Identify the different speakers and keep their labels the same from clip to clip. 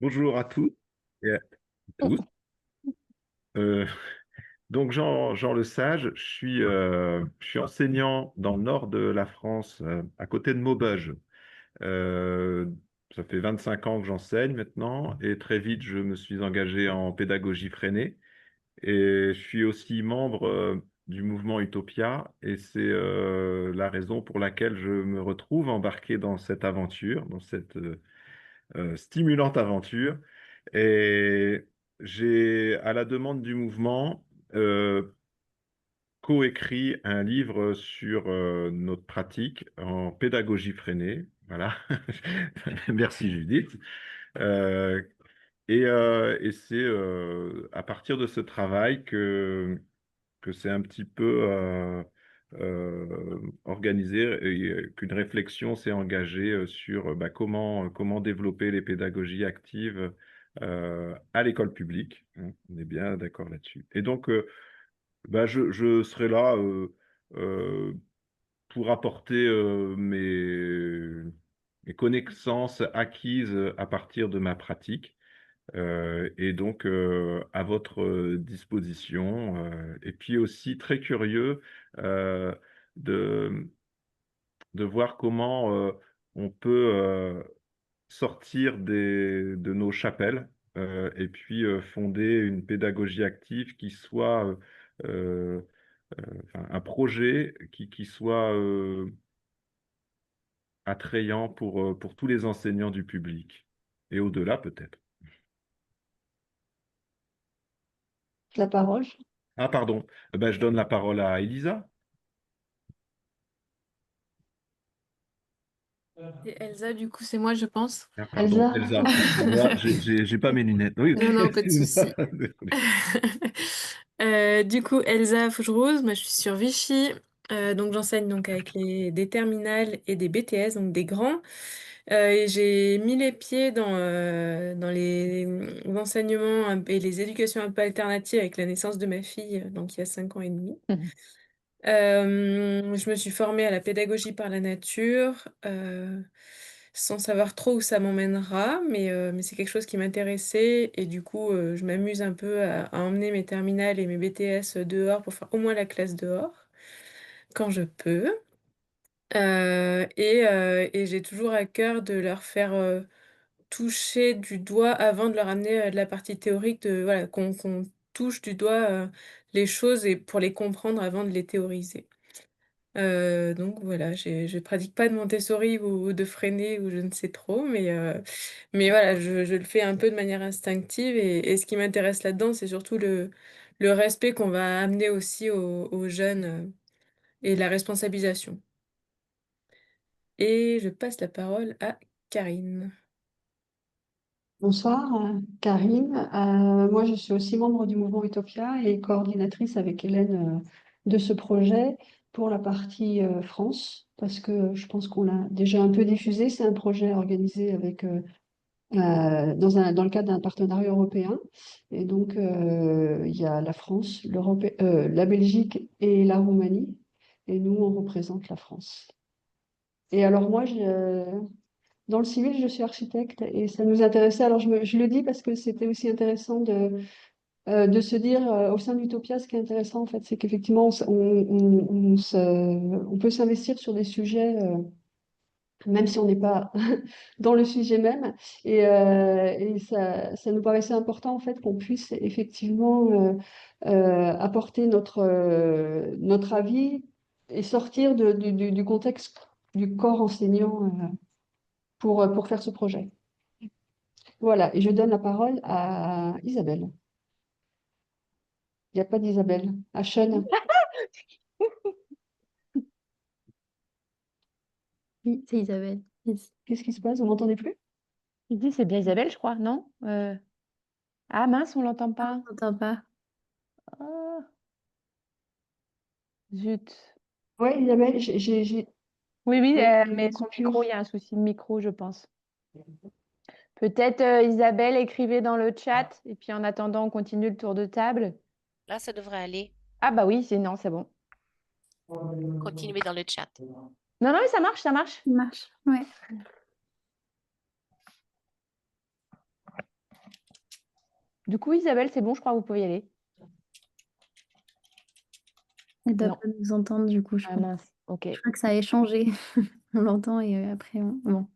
Speaker 1: Bonjour à tous et à tous. Euh, donc Jean Lesage, je suis enseignant dans le nord de la France, à côté de Maubeuge. Euh, Ça fait 25 ans que j'enseigne maintenant et très vite je me suis engagé en pédagogie freinée et je suis aussi membre du mouvement Utopia et c'est la raison pour laquelle je me retrouve embarqué dans cette aventure, dans cette stimulante aventure. Et j'ai, à la demande du mouvement, euh, coécrit un livre sur notre pratique en pédagogie freinée. Voilà. Merci Judith. Euh, et c'est à partir de ce travail que c'est un petit peu organisé et qu'une réflexion s'est engagée sur comment développer les pédagogies actives à l'école publique, hein. On est bien d'accord là-dessus. Et donc, je serai là euh, pour apporter mes connaissances acquises à partir de ma pratique et donc à votre disposition. Et puis aussi très curieux euh, de, de voir comment on peut sortir de nos chapelles et puis fonder une pédagogie active qui soit enfin, un projet qui soit attrayant pour tous les enseignants du public et au-delà peut-être.
Speaker 2: La parole.
Speaker 1: Ah, pardon. Je donne la parole à Elisa.
Speaker 3: Et Elsa, du coup, c'est moi, je pense.
Speaker 1: Ah, pardon,
Speaker 2: Elsa.
Speaker 1: Elsa, excuse-moi, j'ai pas mes lunettes. Oui,
Speaker 3: Non, non, pas de
Speaker 1: excuse-moi.
Speaker 3: souci.
Speaker 1: Désolé.
Speaker 3: Du coup, Elsa Fougerose, moi je suis sur Vichy. Donc j'enseigne donc avec des terminales et des BTS, donc des grands. Et j'ai mis les pieds dans les enseignements et les éducations un peu alternatives avec la naissance de ma fille, donc il y a 5 ans et demi.
Speaker 2: Mhm.
Speaker 3: Je me suis formée à la pédagogie par la nature, sans savoir trop où ça m'emmènera, mais c'est quelque chose qui m'intéressait et du coup, je m'amuse un peu à emmener mes terminales et mes BTS dehors pour faire au moins la classe dehors quand je peux. Et j'ai toujours à cœur de leur faire toucher du doigt avant de leur amener de la partie théorique, voilà, qu'on touche du doigt les choses et pour les comprendre avant de les théoriser. Donc voilà, je pratique pas de Montessori ou de Freinet ou je ne sais trop, mais voilà, je le fais un peu de manière instinctive et ce qui m'intéresse là-dedans, c'est surtout le respect qu'on va amener aussi aux jeunes et la responsabilisation. Et je passe la parole à Karine.
Speaker 2: Bonsoir, Karine. Moi, je suis aussi membre du mouvement Utopia et coordinatrice avec Hélène de ce projet pour la partie France, parce que je pense qu'on l'a déjà un peu diffusé. C'est un projet organisé avec, dans le cadre d'un partenariat européen. Et donc, il y a la France, la Belgique et la Roumanie. Et nous, on représente la France. Et alors, moi, dans le civil, je suis architecte et ça nous intéressait. Alors, je le dis parce que c'était aussi intéressant de se dire au sein d'Utopia, ce qui est intéressant, en fait, c'est qu'effectivement, on peut s'investir sur des sujets, même si on n'est pas dans le sujet même. Et ça nous paraissait important, en fait, qu'on puisse effectivement apporter notre avis et sortir du contexte du corps enseignant pour faire ce projet. Voilà, et je donne la parole à Isabelle. Il n'y a pas d'Isabelle. À Sean.
Speaker 4: Oui, c'est Isabelle. Yes.
Speaker 2: Qu'est-ce qui se passe? Vous m'entendez plus?
Speaker 4: Je dis, c'est bien Isabelle, je crois, non? Ah mince, on l'entend
Speaker 3: Ah,
Speaker 4: pas.
Speaker 3: on n'entend pas.
Speaker 4: Ah, zut.
Speaker 2: Oui, Isabelle,
Speaker 4: Oui, oui,
Speaker 2: ouais, j'ai
Speaker 4: mais
Speaker 2: une
Speaker 4: son micro, il
Speaker 2: coupure.
Speaker 4: y a un souci de micro, je pense. Peut-être Isabelle, écrivez dans le chat, et puis en attendant, on continue le tour de table.
Speaker 5: Là, ça devrait aller.
Speaker 4: Ah bah oui, non, c'est bon.
Speaker 5: Continuez dans le chat.
Speaker 4: Non, non, mais ça marche, ça marche.
Speaker 3: Ça marche, ouais.
Speaker 4: Du coup, Isabelle, c'est bon, je crois que vous pouvez y aller.
Speaker 6: Elle doit
Speaker 4: Non.
Speaker 6: pas nous entendre du coup, je
Speaker 4: Ah
Speaker 6: crois.
Speaker 4: mince, ok.
Speaker 6: Je crois que ça a échangé. On l'entend et après, bon.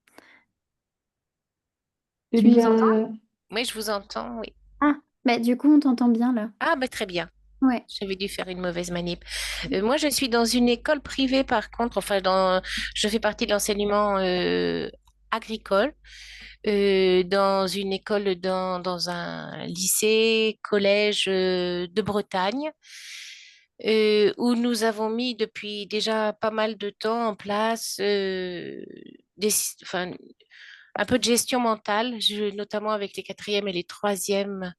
Speaker 2: Eh
Speaker 6: Tu nous entends?
Speaker 2: bien,
Speaker 5: Oui, je vous entends, oui.
Speaker 6: Ah, bah du coup, on t'entend bien là.
Speaker 5: Ah, bah, très bien.
Speaker 6: Ouais.
Speaker 5: J'avais dû faire une mauvaise manip. Moi, je suis dans une école privée, par contre. Je fais partie de l'enseignement agricole, dans une école, dans un lycée, collège de Bretagne, où nous avons mis depuis déjà pas mal de temps en place enfin, un peu de gestion mentale, notamment avec les quatrièmes et les troisièmes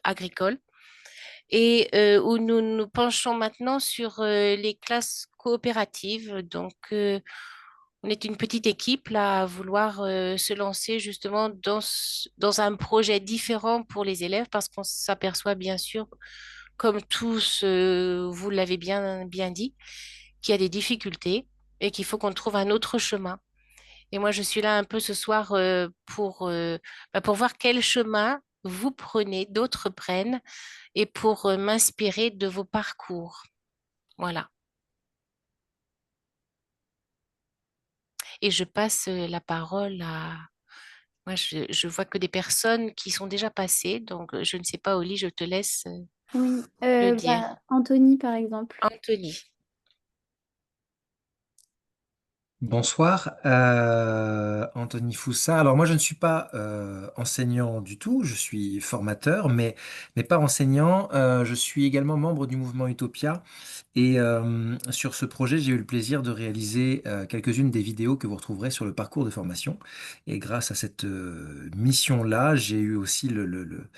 Speaker 5: agricoles et où nous nous penchons maintenant sur les classes coopératives. Donc, on est une petite équipe là à vouloir se lancer justement dans un projet différent pour les élèves parce qu'on s'aperçoit bien sûr, comme tous, vous l'avez bien dit, qu'il y a des difficultés et qu'il faut qu'on trouve un autre chemin. Et moi, je suis là un peu ce soir pour voir quel chemin vous prenez, d'autres prennent et pour m'inspirer de vos parcours. Voilà. Et je passe la parole à... Moi, je vois que des personnes qui sont déjà passées, donc je ne sais pas, Oli, je te laisse
Speaker 6: Oui.
Speaker 5: le dire.
Speaker 6: Anthony, par exemple.
Speaker 5: Anthony.
Speaker 7: Bonsoir, Anthony Foussard. Alors moi, je ne suis pas enseignant du tout, je suis formateur, mais pas enseignant. Je suis également membre du mouvement Utopia et sur ce projet, j'ai eu le plaisir de réaliser quelques-unes des vidéos que vous retrouverez sur le parcours de formation. Et grâce à cette mission-là, j'ai eu aussi le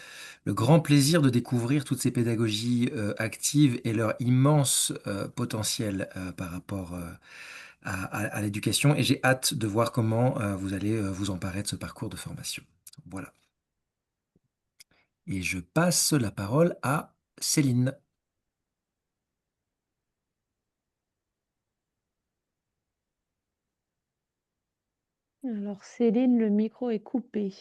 Speaker 7: grand plaisir de découvrir toutes ces pédagogies actives et leur immense potentiel par rapport à l'éducation et j'ai hâte de voir comment vous allez vous emparer de ce parcours de formation. Voilà. Et je passe la parole à Céline.
Speaker 4: Alors, Céline, le micro est coupé.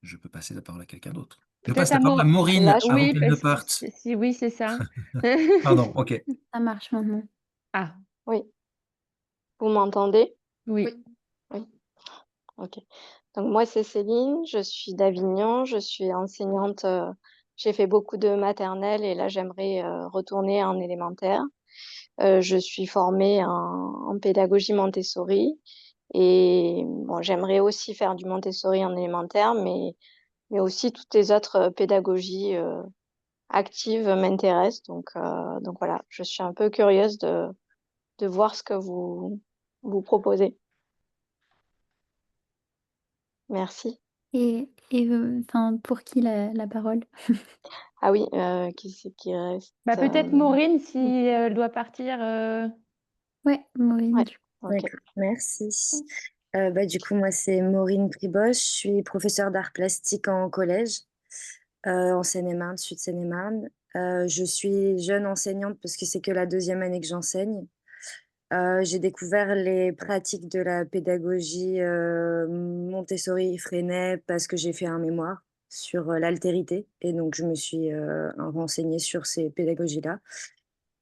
Speaker 7: Je peux passer la parole à quelqu'un d'autre. Je passe
Speaker 4: Peut-être
Speaker 7: la
Speaker 4: à
Speaker 7: parole à
Speaker 4: Maureen.
Speaker 7: Maureen
Speaker 5: Là, je...
Speaker 7: avant
Speaker 4: Oui,
Speaker 7: qu'elle ne
Speaker 4: parce que
Speaker 7: parte.
Speaker 4: oui, c'est ça.
Speaker 7: Pardon, ok.
Speaker 6: Ça marche maintenant.
Speaker 4: Ah,
Speaker 8: Oui, vous m'entendez?
Speaker 4: oui.
Speaker 8: Oui, ok. Donc moi, c'est Céline, je suis d'Avignon, je suis enseignante, j'ai fait beaucoup de maternelle et là, j'aimerais retourner en élémentaire. Je suis formée en pédagogie Montessori et bon, j'aimerais aussi faire du Montessori en élémentaire, mais aussi toutes les autres pédagogies actives m'intéressent. Donc voilà, je suis un peu curieuse de voir ce que vous proposez. Merci.
Speaker 6: Enfin, pour qui la parole?
Speaker 8: Ah oui, qui c'est qui reste?
Speaker 4: Bah, peut-être Maureen, si elle doit partir.
Speaker 6: Ouais, Maureen.
Speaker 8: Ouais,
Speaker 6: du coup.
Speaker 8: ok.
Speaker 9: D'accord, merci. Du coup, moi, c'est Maureen Priboche. Je suis professeure d'art plastique en collège, en Seine-et-Marne, Sud Seine-et-Marne. Je suis jeune enseignante parce que c'est que la deuxième année que j'enseigne. J'ai découvert les pratiques de la pédagogie Montessori Freinet parce que j'ai fait un mémoire sur l'altérité et donc je me suis renseignée sur ces pédagogies-là.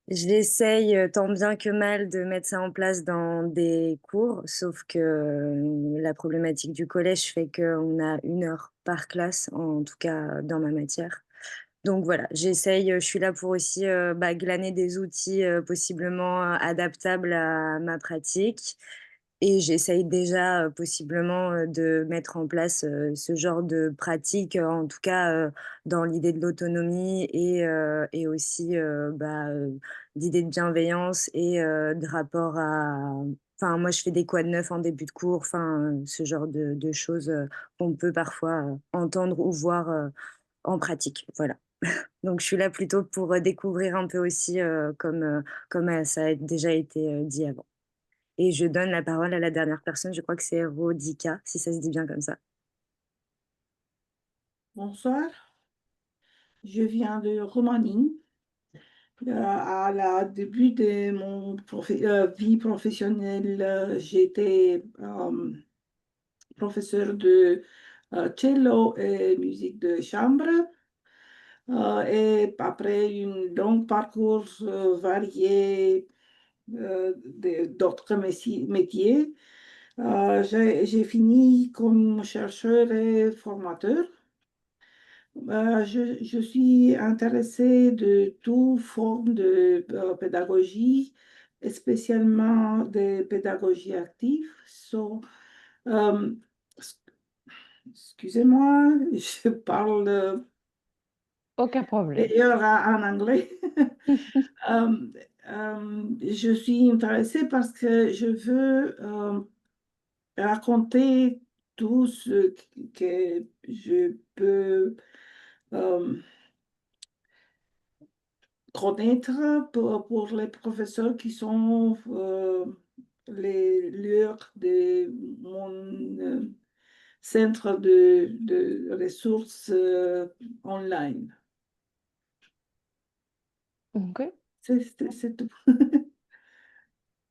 Speaker 9: J'essaye tant bien que mal de mettre ça en place dans des cours, sauf que la problématique du collège fait qu'on a 1 heure par classe, en tout cas dans ma matière. Donc voilà, j'essaye, je suis là pour aussi glaner des outils possiblement adaptables à ma pratique. Et j'essaye déjà possiblement de mettre en place ce genre de pratique, en tout cas dans l'idée de l'autonomie et aussi d'idée de bienveillance et de rapport à... Enfin, moi, je fais des quoi de neuf en début de cours, enfin, ce genre de choses qu'on peut parfois entendre ou voir en pratique. Voilà. Donc, je suis là plutôt pour découvrir un peu aussi, comme ça a déjà été dit avant. Et je donne la parole à la dernière personne, je crois que c'est Rodika, si ça se dit bien comme ça.
Speaker 10: Bonsoir, je viens de Roumanie. À la début de mon vie professionnelle, j'étais professeur de cello et musique de chambre. Et après une longue parcours varié d'autres métiers, j'ai fini comme chercheur et formateur. Je suis intéressée de toute forme de pédagogie, et spécialement de pédagogie active. Euh, excusez-moi, je parle
Speaker 4: Aucun problème.
Speaker 10: meilleur en anglais. Je suis intéressée parce que je veux raconter tout ce que je peux euh, connaître pour les professeurs qui sont les lieux de mon centre de ressources online.
Speaker 4: Ok,
Speaker 10: C'est tout.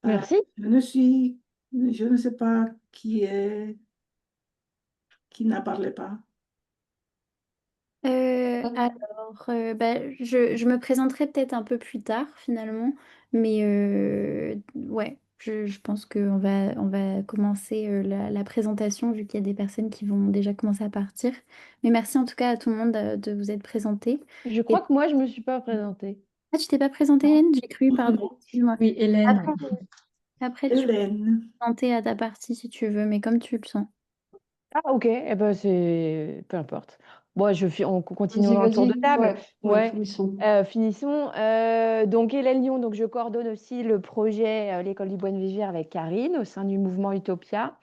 Speaker 4: merci.
Speaker 10: Je ne sais pas qui n'a parlé pas.
Speaker 6: Alors, bah, je me présenterai peut-être un peu plus tard finalement, mais ouais, je pense on va commencer la présentation vu qu'il y a des personnes qui vont déjà commencer à partir. Mais merci en tout cas à tout le monde de vous être présenté.
Speaker 4: Je
Speaker 6: Et
Speaker 4: crois que moi, je me suis pas présentée.
Speaker 6: ah, tu t'es pas présentée, Hélène? J'ai cru, pardon, excuse-moi.
Speaker 2: Oui, Hélène.
Speaker 6: Après, tu peux te
Speaker 10: Hélène.
Speaker 6: présenter à ta partie si tu veux, mais comme tu le sens.
Speaker 4: Ah, ok, eh ben, c'est... Peu importe. Bon, on continue
Speaker 2: Vas-y,
Speaker 4: dans le tour de
Speaker 2: vas-y.
Speaker 4: table.
Speaker 2: Ouais,
Speaker 4: Ouais,
Speaker 2: finissons.
Speaker 4: finissons. Donc, Hélène Lyon, donc, je coordonne aussi le projet L'école du Bois de Vigier avec Karine au sein du mouvement Utopia.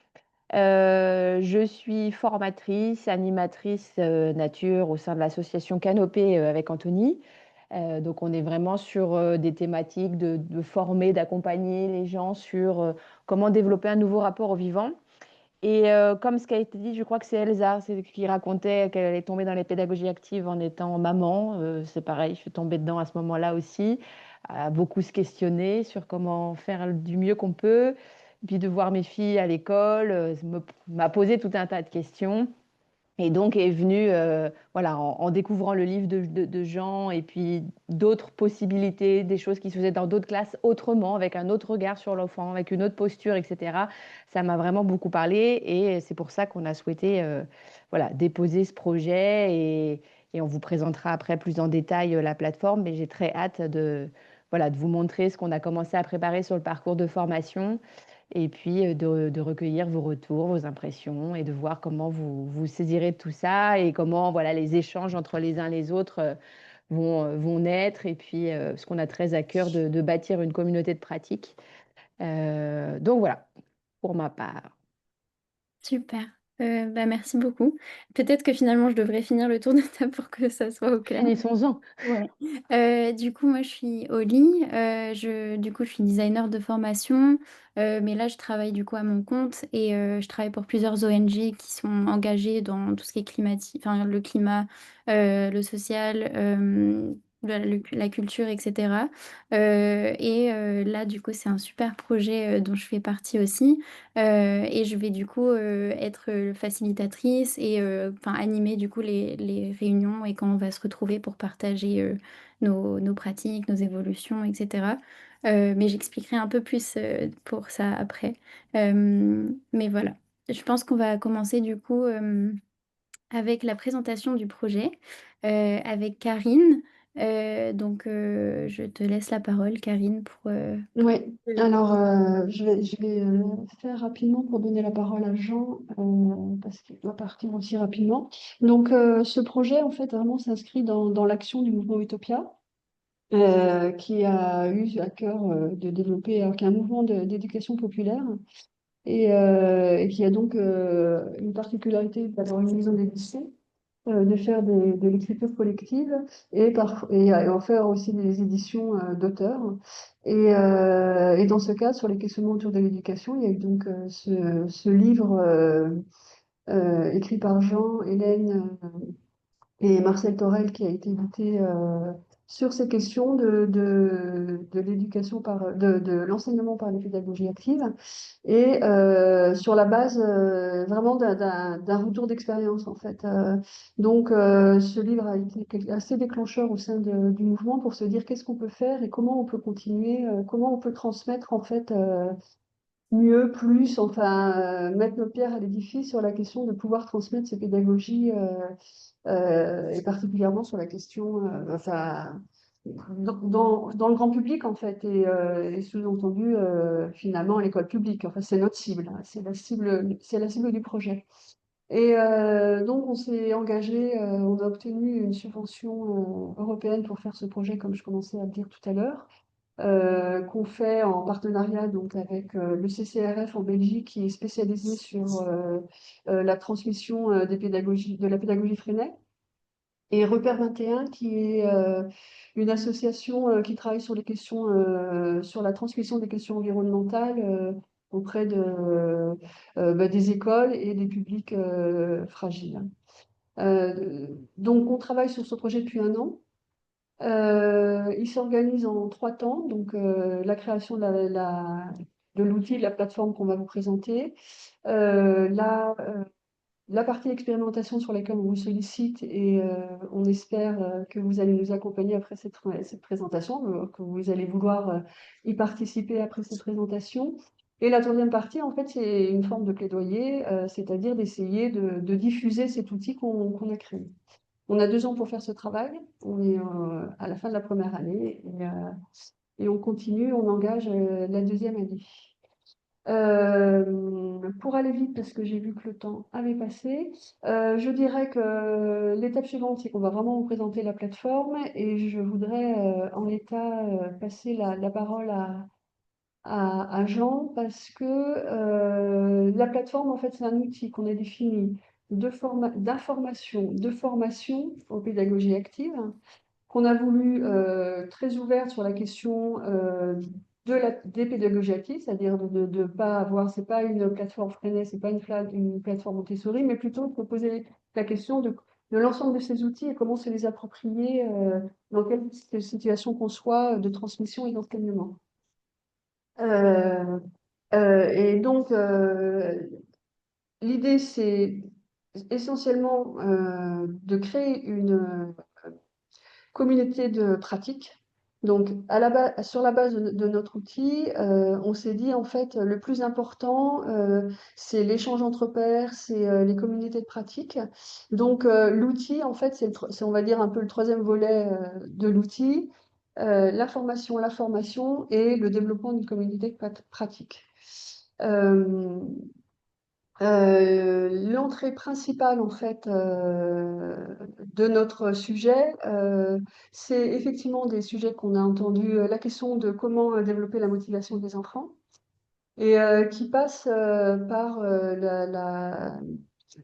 Speaker 4: Je suis formatrice, animatrice nature au sein de l'association Canopée avec Anthony. Donc, on est vraiment sur des thématiques de former, d'accompagner les gens sur comment développer un nouveau rapport au vivant. Et comme ce qui a été dit, je crois que c'est Elsa qui racontait qu'elle est tombée dans les pédagogies actives en étant maman. C'est pareil, je suis tombée dedans à ce moment-là aussi, à beaucoup se questionner sur comment faire du mieux qu'on peut. Puis de voir mes filles à l'école, m'a posé tout un tas de questions. Et donc est venue, voilà, en découvrant le livre de Jean et puis d'autres possibilités, des choses qui se faisaient dans d'autres classes autrement, avec un autre regard sur l'enfant, avec une autre posture, etc. Ça m'a vraiment beaucoup parlé et c'est pour ça qu'on a souhaité, voilà, déposer ce projet et on vous présentera après plus en détail la plateforme. Mais j'ai très hâte voilà, de vous montrer ce qu'on a commencé à préparer sur le parcours de formation et puis de recueillir vos retours, vos impressions et de voir comment vous saisirez de tout ça et comment voilà, les échanges entre les uns et les autres vont naître et puis ce qu'on a très à cœur de bâtir une communauté de pratique. Donc voilà, pour ma part.
Speaker 6: Super. Bah, merci beaucoup. Peut-être que finalement, je devrais finir le tour de table pour que ça soit au clair.
Speaker 4: Finissons-en.
Speaker 6: Ouais. Du coup, moi, je suis Oli. Du coup, je suis designer de formation. Mais là, je travaille du coup à mon compte et je travaille pour plusieurs ONG qui sont engagées dans tout ce qui est climatique, enfin, le climat, le social, la culture, etc. Là, du coup, c'est un super projet dont je fais partie aussi. Et je vais du coup être facilitatrice et enfin, animer du coup les réunions et quand on va se retrouver pour partager nos pratiques, nos évolutions, etc. Mais j'expliquerai un peu plus pour ça après. Mais voilà, je pense qu'on va commencer du coup avec la présentation du projet avec Karine. Je te laisse la parole, Karine, pour...
Speaker 2: Oui, alors je vais faire rapidement pour donner la parole à Jean, parce qu'il doit partir aussi rapidement. Donc ce projet, en fait, vraiment s'inscrit dans l'action du mouvement Utopia, qui a eu à cœur de développer, qui est un mouvement d'éducation populaire, et qui a donc une particularité d'avoir une maison d'édition, de faire de l'écriture collective et en faire aussi des éditions d'auteurs. Et dans ce cadre, sur les questionnements autour de l'éducation, il y a eu donc ce livre écrit par Jean, Hélène et Marcel Torel qui a été édité sur ces questions de l'éducation de l'enseignement par les pédagogies actives et sur la base vraiment d'un retour d'expérience en fait. Donc ce livre a été assez déclencheur au sein du mouvement pour se dire qu'est-ce qu'on peut faire et comment on peut continuer, comment on peut transmettre en fait mieux, plus, enfin mettre nos pierres à l'édifice sur la question de pouvoir transmettre ces pédagogies et particulièrement sur la question, enfin dans le grand public en fait et sous-entendu finalement à l'école publique. Enfin c'est notre cible, hein, c'est la cible du projet. Et donc on s'est engagé, on a obtenu une subvention européenne pour faire ce projet comme je commençais à le dire tout à l'heure. Qu'on fait en partenariat donc avec le CCRF en Belgique qui est spécialisé sur la transmission de la pédagogie Freinet et Repère 21 qui est une association qui travaille sur les questions sur la transmission des questions environnementales auprès des écoles et des publics fragiles. Donc on travaille sur ce projet depuis un an. Il s'organise en 3 temps, donc la création de l'outil, de la plateforme qu'on va vous présenter, la partie expérimentation sur laquelle on vous sollicite et on espère que vous allez nous accompagner après cette présentation, que vous allez vouloir y participer après cette présentation. Et la troisième partie, en fait, c'est une forme de plaidoyer, c'est-à-dire d'essayer de diffuser cet outil qu'on a créé. On a 2 ans pour faire ce travail. On est à la fin de la première année et on continue, on engage la deuxième année. Pour aller vite, parce que j'ai vu que le temps avait passé, je dirais que l'étape suivante, c'est qu'on va vraiment vous présenter la plateforme et je voudrais en l'état passer la parole à Jean parce que la plateforme, en fait, c'est un outil qu'on a défini d'information, de formation aux pédagogies actives, qu'on a voulu très ouverte sur la question des pédagogies actives, c'est-à-dire de pas avoir, c'est pas une plateforme Freinet, c'est pas une plateforme Montessori, mais plutôt de poser la question de l'ensemble de ces outils et comment se les approprier dans quelle situation qu'on soit de transmission et d'enseignement. Et donc, l'idée, c'est essentiellement de créer une communauté de pratique. Donc, sur la base de notre outil, on s'est dit, en fait, le plus important, c'est l'échange entre pairs, c'est les communautés de pratique. Donc, l'outil, en fait, c'est, on va dire, un peu le troisième volet de l'outil, la formation et le développement d'une communauté de pratique. L'entrée principale en fait de notre sujet, c'est effectivement des sujets qu'on a entendus, la question de comment développer la motivation des enfants et qui passe par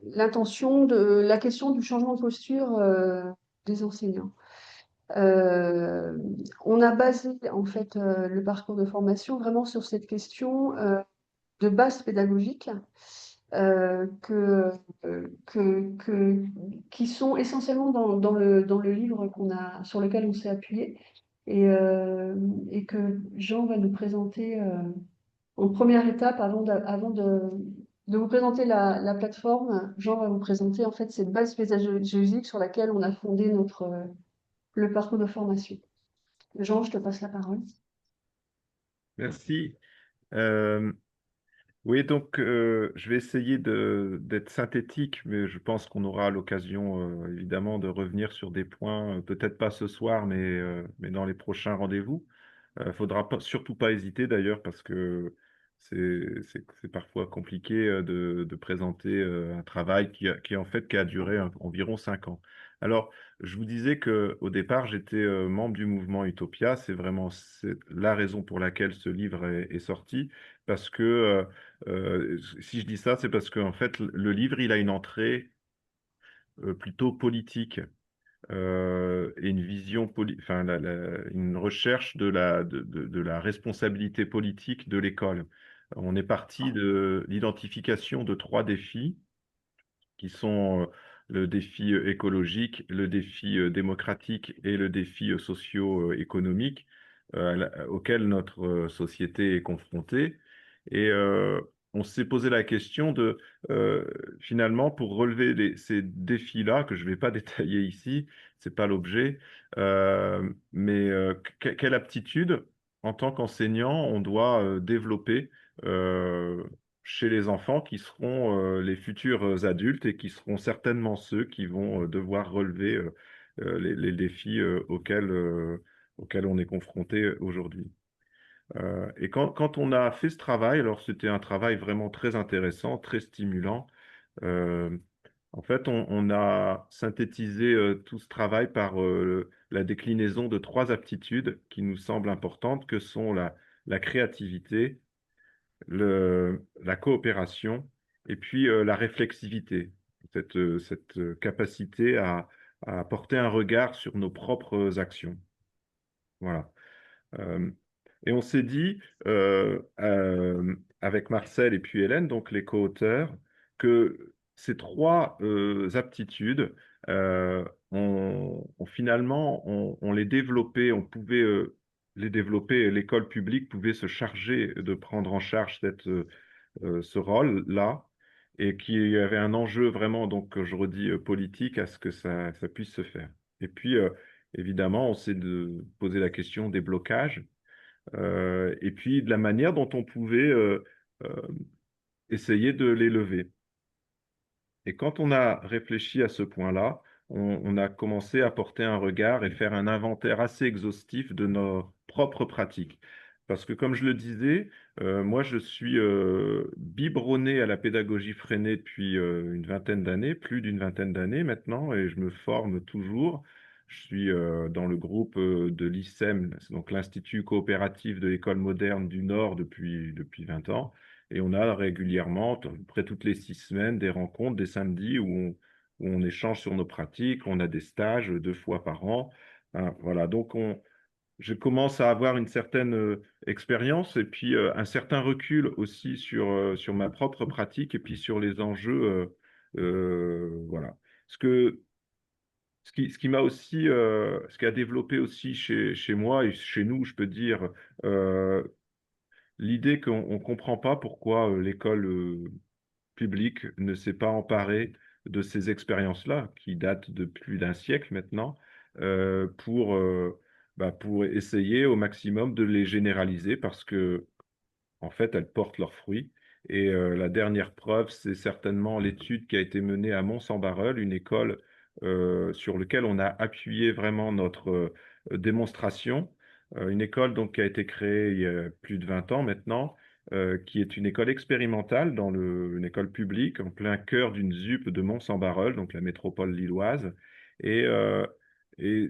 Speaker 2: l'intention de la question du changement de posture des enseignants. On a basé en fait le parcours de formation vraiment sur cette question de base pédagogique qui sont essentiellement dans le livre sur lequel on s'est appuyé et que Jean va nous présenter en première étape avant de vous présenter la plateforme. Jean va vous présenter en fait cette base pédagogique sur laquelle on a fondé le parcours de formation. Jean, je te passe la parole.
Speaker 1: Merci. Oui, donc je vais essayer d'être synthétique, mais je pense qu'on aura l'occasion évidemment de revenir sur des points, peut-être pas ce soir, mais dans les prochains rendez-vous. Faudra surtout pas hésiter d'ailleurs, parce que c'est parfois compliqué de présenter un travail qui a duré environ 5 ans. Alors, je vous disais qu'au départ, j'étais membre du mouvement Utopia. C'est la raison pour laquelle ce livre est sorti, parce que si je dis ça, c'est parce qu'en fait, le livre, il a une entrée plutôt politique et une vision, enfin, une recherche de la responsabilité politique de l'école. On est parti de l'identification de 3 défis qui sont le défi écologique, le défi démocratique et le défi socio-économique auquel notre société est confrontée. Et on s'est posé la question de, finalement, pour relever ces défis-là, que je ne vais pas détailler ici, ce n'est pas l'objet, mais quelle aptitude, en tant qu'enseignant, on doit développer chez les enfants qui seront les futurs adultes et qui seront certainement ceux qui vont devoir relever les défis auxquels on est confronté aujourd'hui. Et quand on a fait ce travail, alors c'était un travail vraiment très intéressant, très stimulant. euh, En fait, on a synthétisé tout ce travail par la déclinaison de 3 aptitudes qui nous semblent importantes, que sont la créativité, la coopération et puis la réflexivité, cette capacité à porter un regard sur nos propres actions. Voilà. Euh, et on s'est dit, avec Marcel et puis Hélène, donc les co-auteurs, que ces 3 aptitudes, finalement, on les développait, on pouvait les développer, l'école publique pouvait se charger de prendre en charge ce rôle-là, et qu'il y avait un enjeu vraiment, donc je redis, politique à ce que ça puisse se faire. Et puis, évidemment, on s'est posé la question des blocages et puis de la manière dont on pouvait euh, essayer de les lever. Et quand on a réfléchi à ce point-là, on a commencé à porter un regard et faire un inventaire assez exhaustif de nos propres pratiques. Parce que comme je le disais, moi je suis biberonné à la pédagogie freinée depuis une vingtaine d'années, plus d'une vingtaine d'années maintenant, et je me forme toujours. Je suis dans le groupe de l'ICEM, donc l'Institut coopératif de l'école moderne du Nord depuis 20 ans. Et on a régulièrement, à peu près toutes les 6 semaines, des rencontres, des samedis où on échange sur nos pratiques. On a des stages 2 fois par an. Hein, voilà, donc je commence à avoir une certaine expérience et puis un certain recul aussi sur ma propre pratique et puis sur les enjeux. Voilà. Ce qui m'a aussi, ce qui a développé aussi chez moi et chez nous, je peux dire, euh, l'idée qu'on ne comprend pas pourquoi l'école publique ne s'est pas emparée de ces expériences-là, qui datent de plus d'un siècle maintenant, pour essayer au maximum de les généraliser, parce que en fait, elles portent leurs fruits. Et la dernière preuve, c'est certainement l'étude qui a été menée à Mons-en-Barœul, une école sur laquelle on a appuyé vraiment notre démonstration. Une école donc, qui a été créée il y a plus de 20 ans maintenant, qui est une école expérimentale une école publique en plein cœur d'une ZUP de Mons-en-Barœul, donc la métropole lilloise. Et, euh, et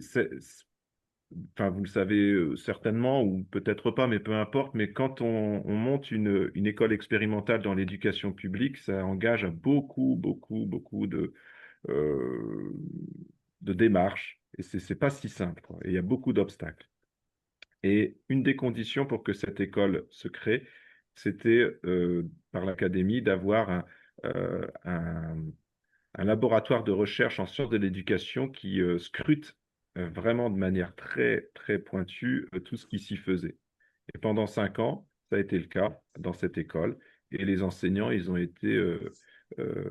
Speaker 1: enfin, vous le savez certainement, ou peut-être pas, mais peu importe, mais quand on monte une école expérimentale dans l'éducation publique, ça engage à beaucoup, beaucoup, beaucoup euh, de démarches, et c'est pas si simple, quoi. Et il y a beaucoup d'obstacles. Et une des conditions pour que cette école se crée, c'était par l'Académie d'avoir un laboratoire de recherche en sciences de l'éducation qui scrute vraiment de manière très, très pointue tout ce qui s'y faisait. Et pendant 5 ans, ça a été le cas dans cette école. Et les enseignants, ils ont été euh,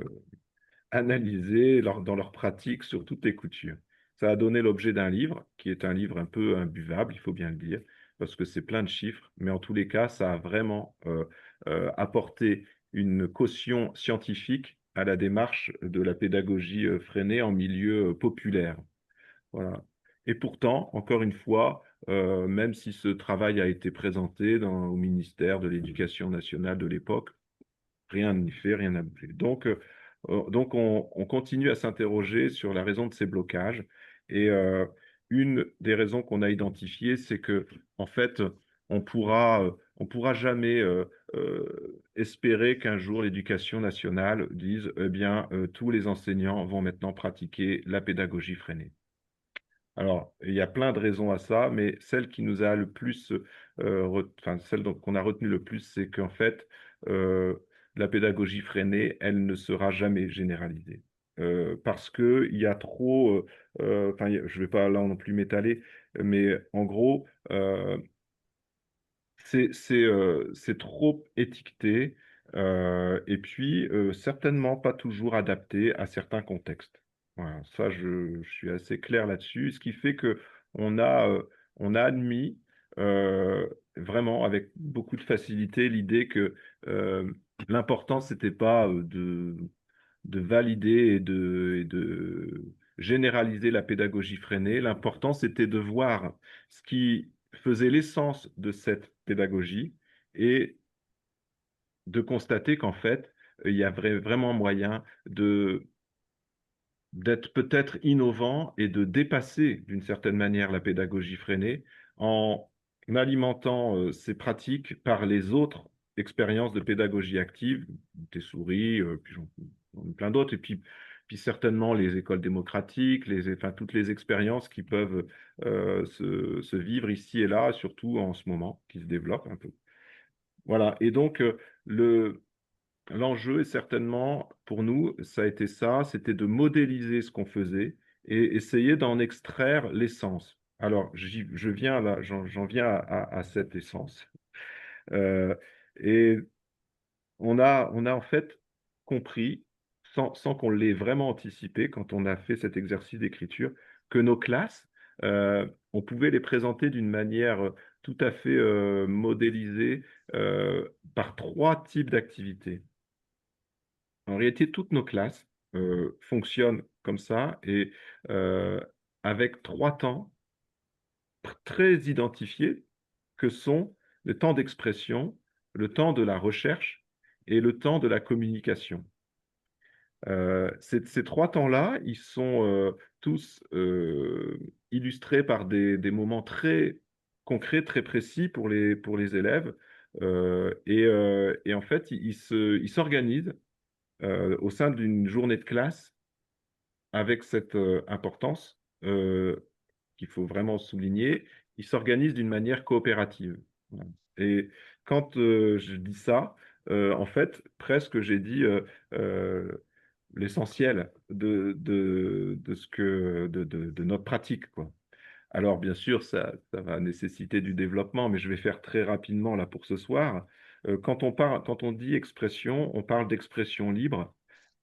Speaker 1: analysés dans leur pratique sur toutes les coutures. Ça a donné l'objet d'un livre, qui est un livre un peu imbuvable, il faut bien le dire, parce que c'est plein de chiffres, mais en tous les cas, ça a vraiment apporté une caution scientifique à la démarche de la pédagogie freinée en milieu populaire. Voilà. Et pourtant, encore une fois, même si ce travail a été présenté au ministère de l'Éducation nationale de l'époque, rien n'est fait, rien n'a bougé. Donc on continue à s'interroger sur la raison de ces blocages. Et une des raisons qu'on a identifiées, c'est que, en fait, on pourra jamais espérer qu'un jour l'éducation nationale dise, eh bien, tous les enseignants vont maintenant pratiquer la pédagogie freinée. Alors, il y a plein de raisons à ça, mais celle qui nous a le plus, celle qu'on a retenu le plus, c'est qu'en fait, euh, la pédagogie freinée, elle ne sera jamais généralisée. parce qu'il y a trop, enfin, je ne vais pas là non plus m'étaler, mais en gros, c'est trop étiqueté et puis certainement pas toujours adapté à certains contextes. Voilà, ça, je suis assez clair là-dessus, ce qui fait qu'on a, on a admis vraiment avec beaucoup de facilité l'idée que l'important, c'était pas de valider et de généraliser la pédagogie freinée. L'important, c'était de voir ce qui faisait l'essence de cette pédagogie et de constater qu'en fait, il y avait vraiment moyen d'être peut-être innovant et de dépasser d'une certaine manière la pédagogie freinée en alimentant ces pratiques par les autres expériences de pédagogie active, des souris, puis j'en ai plein d'autres, et puis certainement les écoles démocratiques, enfin, toutes les expériences qui peuvent se vivre ici et là, surtout en ce moment, qui se développent un peu. Voilà, et donc l'enjeu est certainement, pour nous, ça a été ça, c'était de modéliser ce qu'on faisait et essayer d'en extraire l'essence. Alors, je viens là, j'en viens à cette essence. Euh, et on a en fait compris, sans qu'on l'ait vraiment anticipé, quand on a fait cet exercice d'écriture, que nos classes, on pouvait les présenter d'une manière tout à fait modélisée par trois types d'activités. En réalité, toutes nos classes fonctionnent comme ça et avec trois temps très identifiés que sont le temps d'expression, le temps de la recherche et le temps de la communication. Ces trois temps-là, ils sont tous illustrés par des moments très concrets, très précis pour les élèves. Et en fait, ils s'organisent au sein d'une journée de classe avec cette importance qu'il faut vraiment souligner, ils s'organisent d'une manière coopérative. Voilà. Et quand je dis ça, en fait, presque j'ai dit euh, l'essentiel de notre pratique, quoi. Alors, bien sûr, ça va nécessiter du développement, mais je vais faire très rapidement là pour ce soir. Quand on dit expression, on parle d'expression libre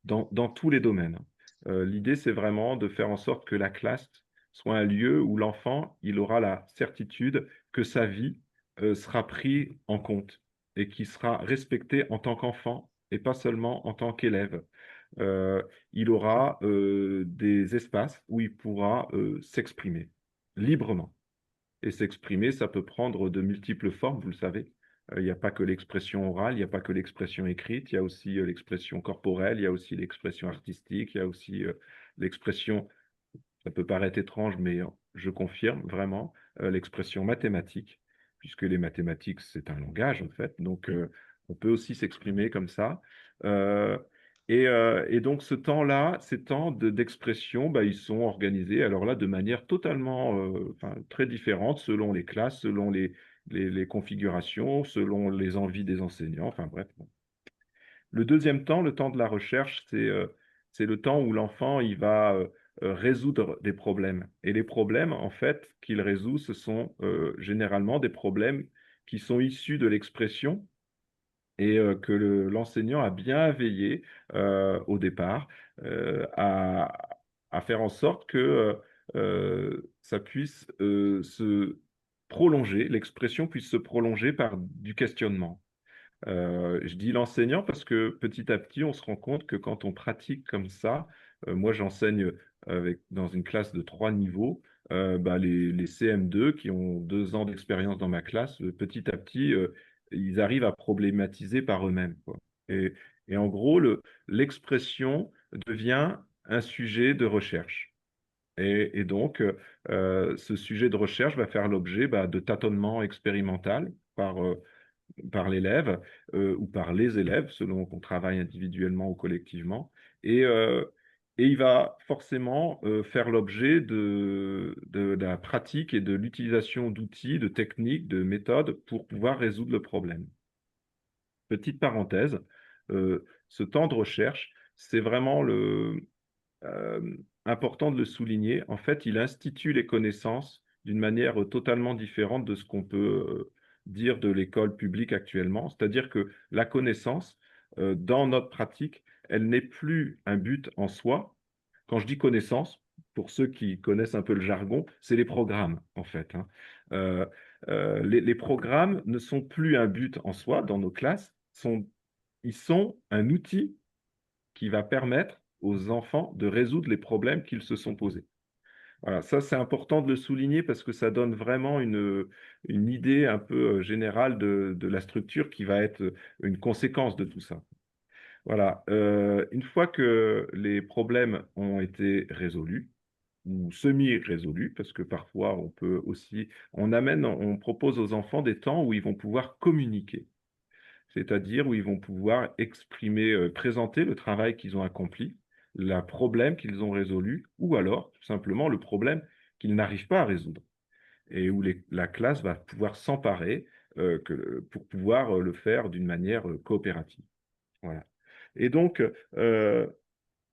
Speaker 1: dans tous les domaines. L'idée, c'est vraiment de faire en sorte que la classe soit un lieu où l'enfant, il aura la certitude que sa vie sera prise en compte et qu'il sera respecté en tant qu'enfant et pas seulement en tant qu'élève. Euh, il aura des espaces où il pourra s'exprimer librement. Et s'exprimer, ça peut prendre de multiples formes, vous le savez. Il n'y a pas que l'expression orale, il n'y a pas que l'expression écrite, il y a aussi l'expression corporelle, il y a aussi l'expression artistique, il y a aussi l'expression, ça peut paraître étrange, mais je confirme vraiment, l'expression mathématique, puisque les mathématiques, c'est un langage en fait. Donc, on peut aussi s'exprimer comme ça. Euh, et donc, ce temps-là, ces temps d'expression, bah, ils sont organisés, alors là, de manière totalement, enfin, très différente, selon les classes, selon les configurations, selon les envies des enseignants, enfin bref. Bon. Le deuxième temps, le temps de la recherche, c'est le temps où l'enfant il va résoudre des problèmes. Et les problèmes, en fait, qu'il résout, ce sont généralement des problèmes qui sont issus de l'expression et que l'enseignant a bien veillé au départ à faire en sorte que ça puisse se prolonger, l'expression puisse se prolonger par du questionnement. Je dis l'enseignant parce que petit à petit, on se rend compte que quand on pratique comme ça, moi j'enseigne dans une classe de 3 niveaux, bah, les CM2 qui ont 2 ans d'expérience dans ma classe, petit à petit, ils arrivent à problématiser par eux-mêmes, quoi. Et, et en gros, l'expression devient un sujet de recherche. Et donc, ce sujet de recherche va faire l'objet bah, de tâtonnements expérimental par l'élève ou par les élèves, selon qu'on travaille individuellement ou collectivement. Et il va forcément faire l'objet de la pratique et de l'utilisation d'outils, de techniques, de méthodes pour pouvoir résoudre le problème. Petite parenthèse, ce temps de recherche, c'est vraiment important de le souligner, en fait, il institue les connaissances d'une manière totalement différente de ce qu'on peut dire de l'école publique actuellement. C'est-à-dire que la connaissance, dans notre pratique, elle n'est plus un but en soi. Quand je dis connaissance, pour ceux qui connaissent un peu le jargon, c'est les programmes, en fait, hein. Euh, les programmes ne sont plus un but en soi dans nos classes, ils sont un outil qui va permettre aux enfants de résoudre les problèmes qu'ils se sont posés. Voilà, ça c'est important de le souligner parce que ça donne vraiment une idée un peu générale de la structure qui va être une conséquence de tout ça. Voilà, une fois que les problèmes ont été résolus, ou semi-résolus, parce que parfois on peut aussi, on propose aux enfants des temps où ils vont pouvoir communiquer, c'est-à-dire où ils vont pouvoir exprimer, présenter le travail qu'ils ont accompli, le problème qu'ils ont résolu, ou alors tout simplement le problème qu'ils n'arrivent pas à résoudre, et où la classe va pouvoir s'emparer pour pouvoir le faire d'une manière coopérative. Voilà. Et donc,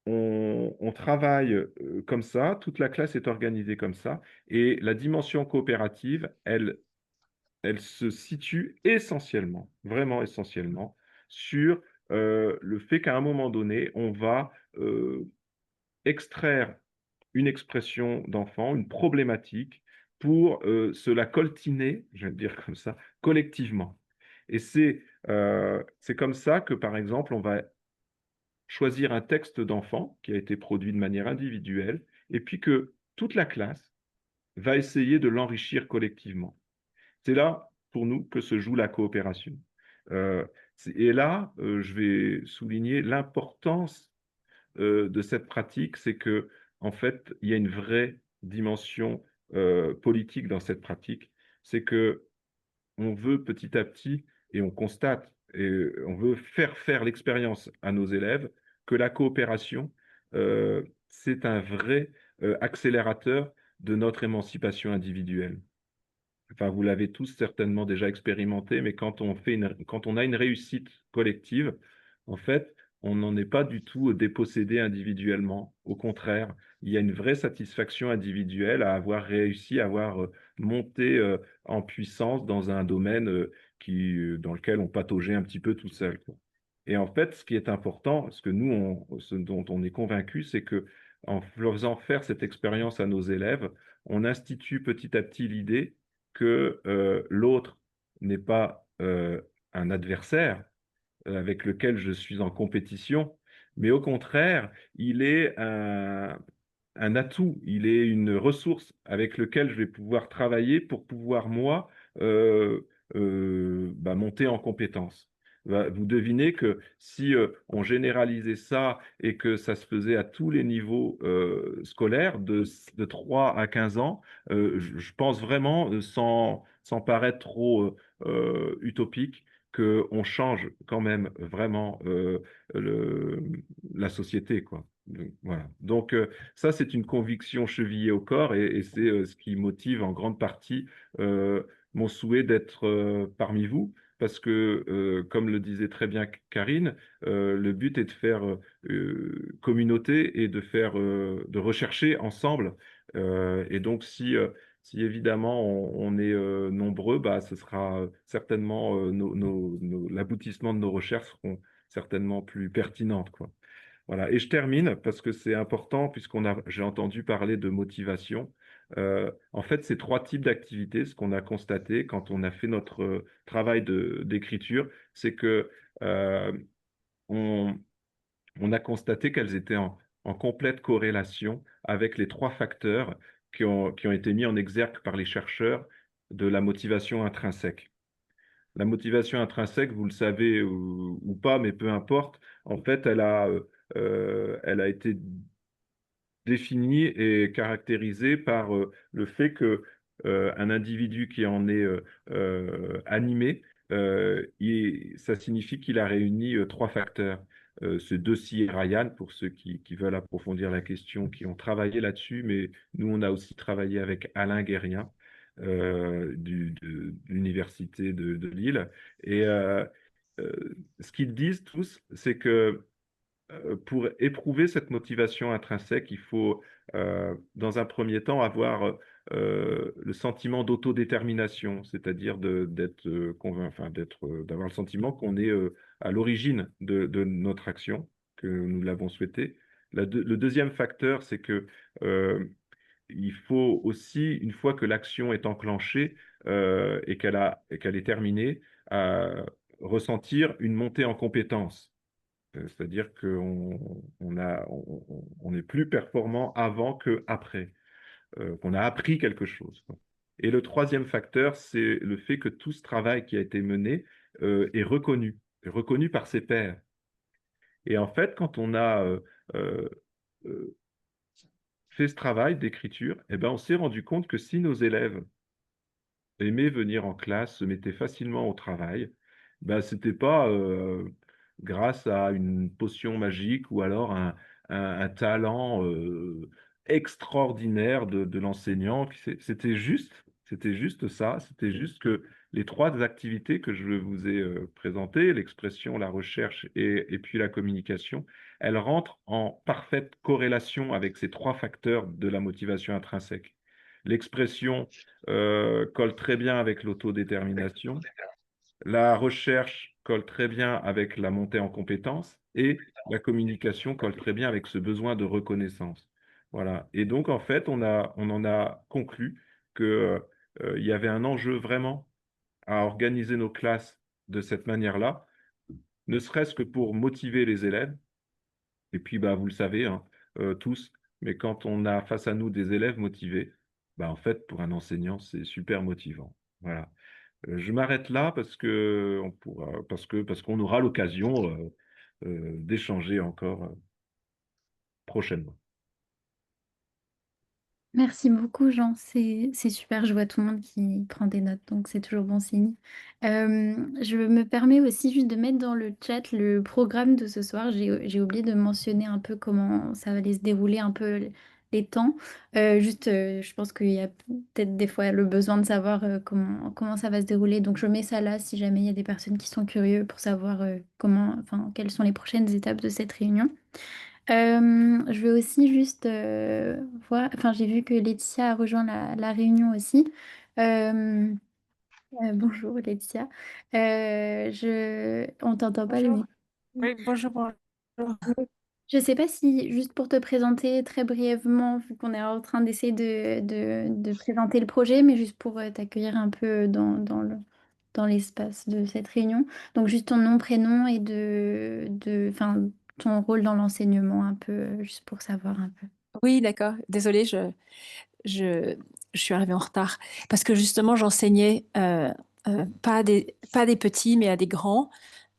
Speaker 1: on travaille comme ça, toute la classe est organisée comme ça, et la dimension coopérative, elle se situe essentiellement, vraiment essentiellement, sur le fait qu'à un moment donné, on va extraire une expression d'enfant, une problématique, pour se la coltiner, je vais le dire comme ça, collectivement. Et c'est comme ça que, par exemple, on va choisir un texte d'enfant qui a été produit de manière individuelle, et puis que toute la classe va essayer de l'enrichir collectivement. C'est là, pour nous, que se joue la coopération. Euh, et là, je vais souligner l'importance de cette pratique, c'est que, en fait, il y a une vraie dimension politique dans cette pratique. C'est que on veut petit à petit, et on constate, et on veut faire l'expérience à nos élèves que la coopération, c'est un vrai accélérateur de notre émancipation individuelle. Enfin, vous l'avez tous certainement déjà expérimenté, mais quand on a une réussite collective, en fait, on n'en est pas du tout dépossédé individuellement. Au contraire, il y a une vraie satisfaction individuelle à avoir réussi, à avoir monté en puissance dans un domaine dans lequel on pataugeait un petit peu tout seul, quoi. Et en fait, ce qui est important, ce dont on est convaincu, c'est que en faisant faire cette expérience à nos élèves, on institue petit à petit l'idée que l'autre n'est pas un adversaire avec lequel je suis en compétition, mais au contraire, il est un atout, il est une ressource avec lequel je vais pouvoir travailler pour pouvoir, moi, monter en compétence. Vous devinez que si on généralisait ça et que ça se faisait à tous les niveaux scolaires, de 3 à 15 ans, je pense vraiment, sans paraître trop utopique, qu'on change quand même vraiment le, la société, quoi. Donc, voilà. Donc, ça, c'est une conviction chevillée au corps et c'est ce qui motive en grande partie mon souhait d'être parmi vous. Parce que, comme le disait très bien Karine, le but est de faire communauté et de rechercher ensemble. Et donc, si évidemment on est nombreux, bah, ce sera certainement l'aboutissement de nos recherches seront certainement plus pertinentes, quoi. Voilà. Et je termine parce que c'est important j'ai entendu parler de motivation. En fait, ces trois types d'activités, ce qu'on a constaté quand on a fait notre travail d'écriture, c'est que euh, on, on a constaté qu'elles étaient en complète corrélation avec les trois facteurs qui ont été mis en exergue par les chercheurs de la motivation intrinsèque. La motivation intrinsèque, vous le savez ou pas, mais peu importe, en fait, elle a été définie et caractérisée par le fait que un individu qui en est animé, ça signifie qu'il a réuni trois facteurs. C'est Deci et Ryan, pour ceux qui veulent approfondir la question, qui ont travaillé là-dessus, mais nous, on a aussi travaillé avec Alain Guérien de l'Université de Lille. Et ce qu'ils disent tous, c'est que pour éprouver cette motivation intrinsèque, il faut, dans un premier temps, avoir le sentiment d'autodétermination, c'est-à-dire d'être enfin, d'avoir le sentiment qu'on est à l'origine de notre action, que nous l'avons souhaité. Le deuxième facteur, c'est que il faut aussi, une fois que l'action est enclenchée et qu'elle est terminée, ressentir une montée en compétence. C'est-à-dire qu'on est plus performant avant qu'après, qu'on a appris quelque chose, quoi. Et le troisième facteur, c'est le fait que tout ce travail qui a été mené est reconnu par ses pairs. Et en fait, quand on a euh, euh, fait ce travail d'écriture, eh ben, on s'est rendu compte que si nos élèves aimaient venir en classe, se mettaient facilement au travail, ben, ce n'était pas grâce à une potion magique ou alors un talent extraordinaire de l'enseignant. C'était juste ça, c'était juste que les trois activités que je vous ai présentées, l'expression, la recherche et puis la communication, elles rentrent en parfaite corrélation avec ces trois facteurs de la motivation intrinsèque. L'expression colle très bien avec l'autodétermination. La recherche colle très bien avec la montée en compétences et la communication colle très bien avec ce besoin de reconnaissance. Voilà. Et donc, en fait, on en a conclu que, il y avait un enjeu vraiment à organiser nos classes de cette manière-là, ne serait-ce que pour motiver les élèves. Et puis, bah, vous le savez, hein, tous, mais quand on a face à nous des élèves motivés, bah, en fait, pour un enseignant, c'est super motivant. Voilà. Je m'arrête là parce qu'on aura l'occasion d'échanger encore prochainement.
Speaker 6: Merci beaucoup, Jean. C'est super. Je vois tout le monde qui prend des notes, donc c'est toujours bon signe. Je me permets aussi juste de mettre dans le chat le programme de ce soir. J'ai oublié de mentionner un peu comment ça va aller se dérouler, un peu les temps. Je pense qu'il y a peut-être des fois le besoin de savoir comment ça va se dérouler. Donc je mets ça là si jamais il y a des personnes qui sont curieux pour savoir enfin, quelles sont les prochaines étapes de cette réunion. Je veux aussi juste voir, enfin j'ai vu que Laetitia a rejoint la réunion aussi. Euh, Bonjour Laetitia. On t'entend pas le
Speaker 11: Bonjour.
Speaker 6: micro.
Speaker 11: Oui, bonjour, bonjour.
Speaker 6: Je sais pas si, juste pour te présenter très brièvement, vu qu'on est en train d'essayer de présenter le projet, mais juste pour t'accueillir un peu dans l'espace de cette réunion. Donc juste ton nom, prénom et enfin, ton rôle dans l'enseignement, un peu, juste pour savoir un peu.
Speaker 11: Oui, d'accord. Désolée, je, je suis arrivée en retard parce que justement, j'enseignais pas pas à des petits, mais à des grands.